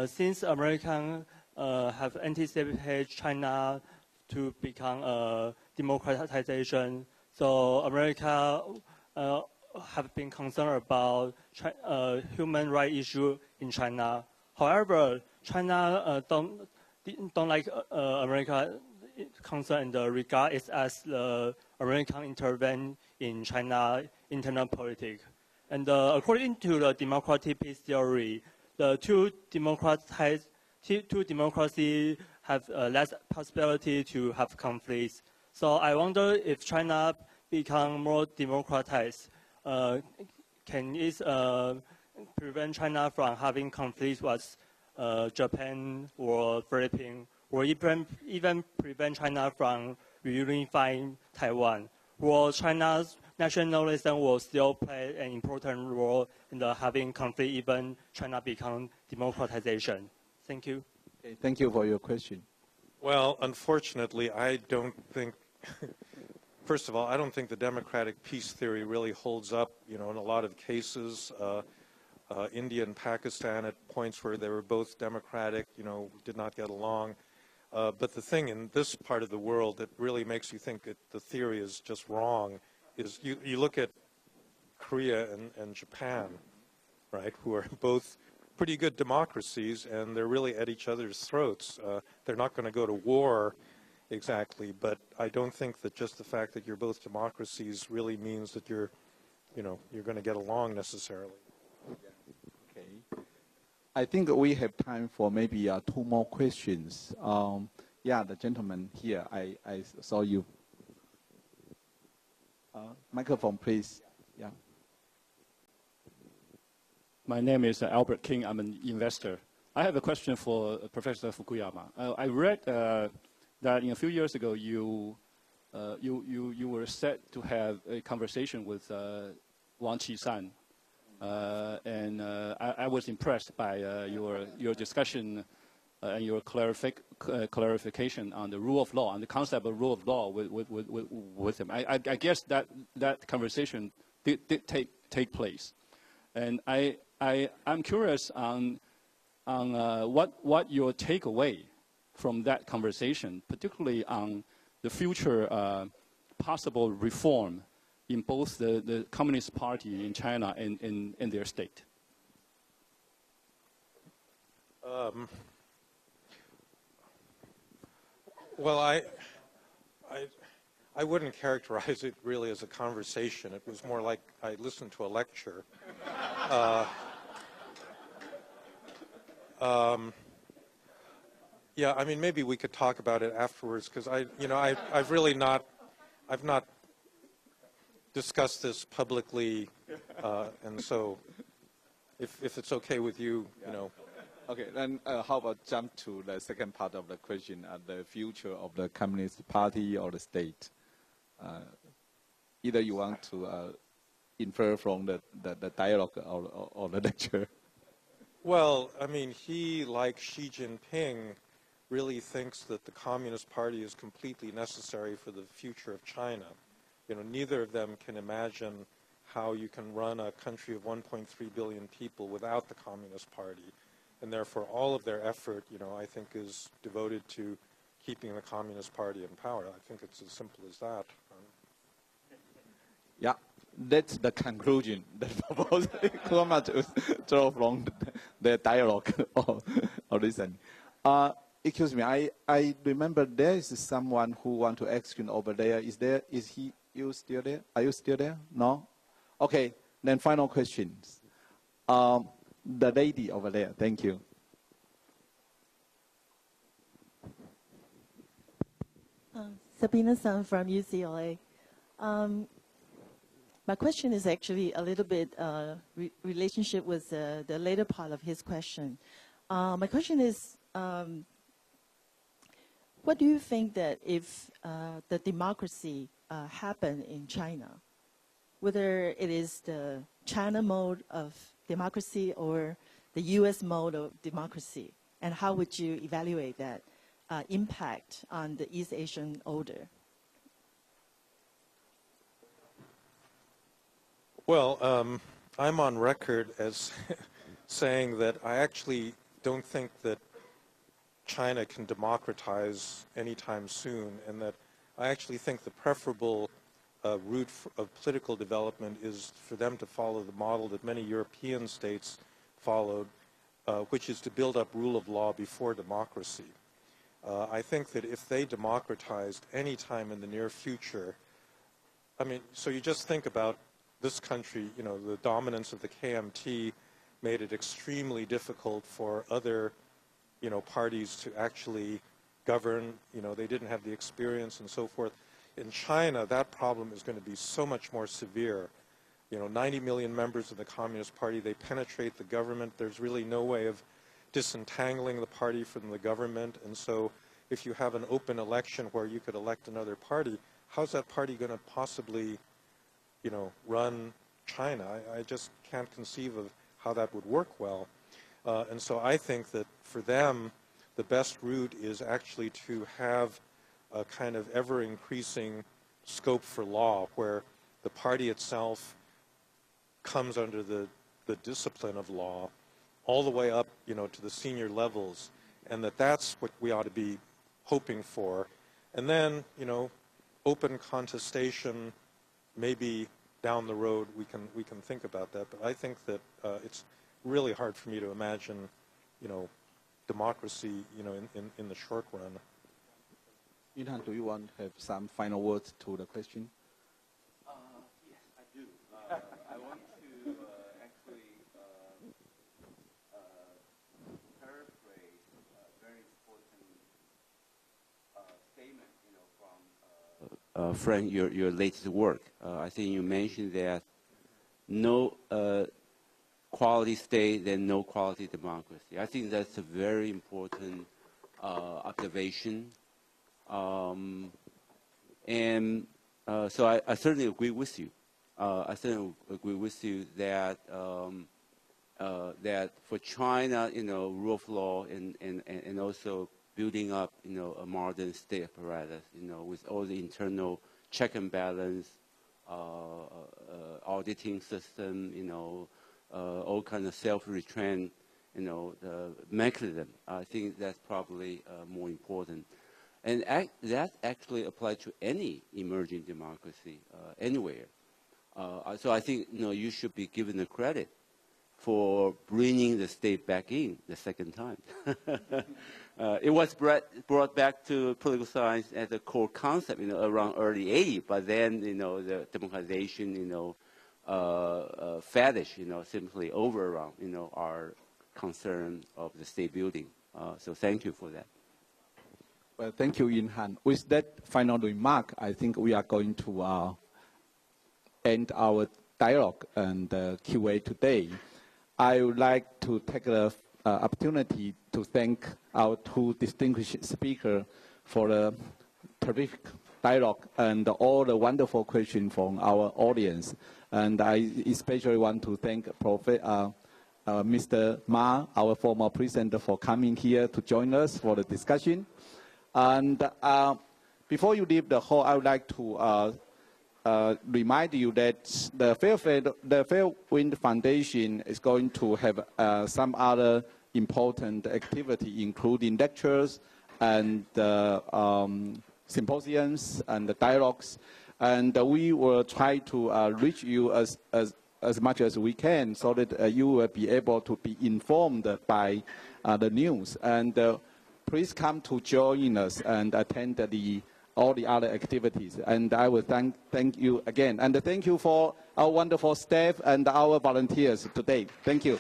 Since Americans have anticipated China to become a democratization, so America have been concerned about human rights issue in China. However, China don't like America concern and regard it as the American intervene in China internal politics. And according to the democratic peace theory, the two democracies have less possibility to have conflicts. So I wonder if China become more democratized, can it prevent China from having conflicts with Japan or Philippines, or even prevent China from reunifying Taiwan? Or China's nationalism will still play an important role in having conflict even China become democratization? Thank you. Okay, thank you for your question. Well, unfortunately, I don't think, first of all, I don't think the democratic peace theory really holds up, in a lot of cases. India and Pakistan at points where they were both democratic, did not get along. But the thing in this part of the world that really makes you think that the theory is just wrong is you look at Korea and Japan, right, who are both pretty good democracies, and they're really at each other's throats. They're not going to go to war exactly, but I don't think that just the fact that you're both democracies really means that you're going to get along necessarily. Okay. I think we have time for maybe 2 more questions. Yeah, the gentleman here, I saw you. Microphone, please. Yeah. My name is Albert King. I'm an investor. I have a question for Professor Fukuyama. I read that a few years ago you were set to have a conversation with Wang Qishan, and I was impressed by your discussion and your clarification on the rule of law and the concept of rule of law with him. I guess that conversation did take place, and I'm curious on what your takeaway from that conversation, particularly on the future possible reform in both the Communist Party in China and in their state. Well, I wouldn't characterize it really as a conversation. It was more like I listened to a lecture. Yeah, I mean, maybe we could talk about it afterwards, because I've not discussed this publicly, and so if it's okay with you, you know. Okay, then how about jump to the second part of the question, the future of the Communist Party or the state? Either you want to infer from the dialogue or the lecture. Well, I mean, he, like Xi Jinping, really thinks that the Communist Party is completely necessary for the future of China. You know, neither of them can imagine how you can run a country of 1.3 billion people without the Communist Party. And therefore, all of their effort, you know, I think is devoted to keeping the Communist Party in power. I think it's as simple as that. Yeah, that's the conclusion that Fukuyama to draw from the dialogue or listening. Excuse me, I remember there is someone who want to ask you over there. Is you still there? Are you still there? No? Okay, then final questions. The lady over there, thank you. Sabina Sun from UCLA. My question is actually a little bit relationship with the later part of his question. My question is, what do you think that if the democracy happen in China, whether it is the China mode of democracy or the U.S. mode of democracy, and how would you evaluate that impact on the East Asian order? Well, I'm on record as saying that I actually don't think that China can democratize anytime soon, and that I actually think the preferable route of political development is for them to follow the model that many European states followed, which is to build up rule of law before democracy. I think that if they democratized any time in the near future, I mean, so you just think about this country, you know, the dominance of the KMT made it extremely difficult for other, you know, parties to actually govern. You know, they didn't have the experience and so forth. In China, that problem is going to be so much more severe. You know, 90 million members of the Communist Party, they penetrate the government. There's really no way of disentangling the party from the government. And so if you have an open election where you could elect another party, how's that party going to possibly, you know, run China? I just can't conceive of how that would work well. And so I think that for them, the best route is actually to have a kind of ever-increasing scope for law where the party itself comes under the discipline of law all the way up, you know, to the senior levels, and that's what we ought to be hoping for. And then, you know, open contestation, maybe down the road we can think about that. But I think that it's really hard for me to imagine, you know, democracy, you know, in the short run. Yunhan, do you want to have some final words to the question? Yes, I do. I want to actually Frank, your latest work. I think you mentioned that no quality state, then no quality democracy. I think that's a very important observation. So I certainly agree with you. I certainly agree with you that that for China, rule of law and also building up, a modern state apparatus, with all the internal check and balance, auditing system, all kind of self-restraint, the mechanism. I think that's probably more important. And that actually applies to any emerging democracy anywhere. So I think you should be given the credit for bringing the state back in the second time. It was brought back to political science as a core concept, around early '80s. But then, the democratization, fetish, simply overrun, our concern of the state building. So thank you for that. Well, thank you, Yin-Han. With that final remark, I think we are going to end our dialogue and Q&A today. I would like to take the opportunity to thank our two distinguished speakers for the terrific dialogue and all the wonderful questions from our audience. And I especially want to thank Mr. Ma, our former president, for coming here to join us for the discussion. And before you leave the hall, I would like to remind you that the Fairwind Foundation is going to have some other important activity, including lectures and symposiums and dialogues. And we will try to reach you as much as we can so that you will be able to be informed by the news. And please come to join us and attend all the other activities. And I will thank you again. And thank you for our wonderful staff and our volunteers today. Thank you.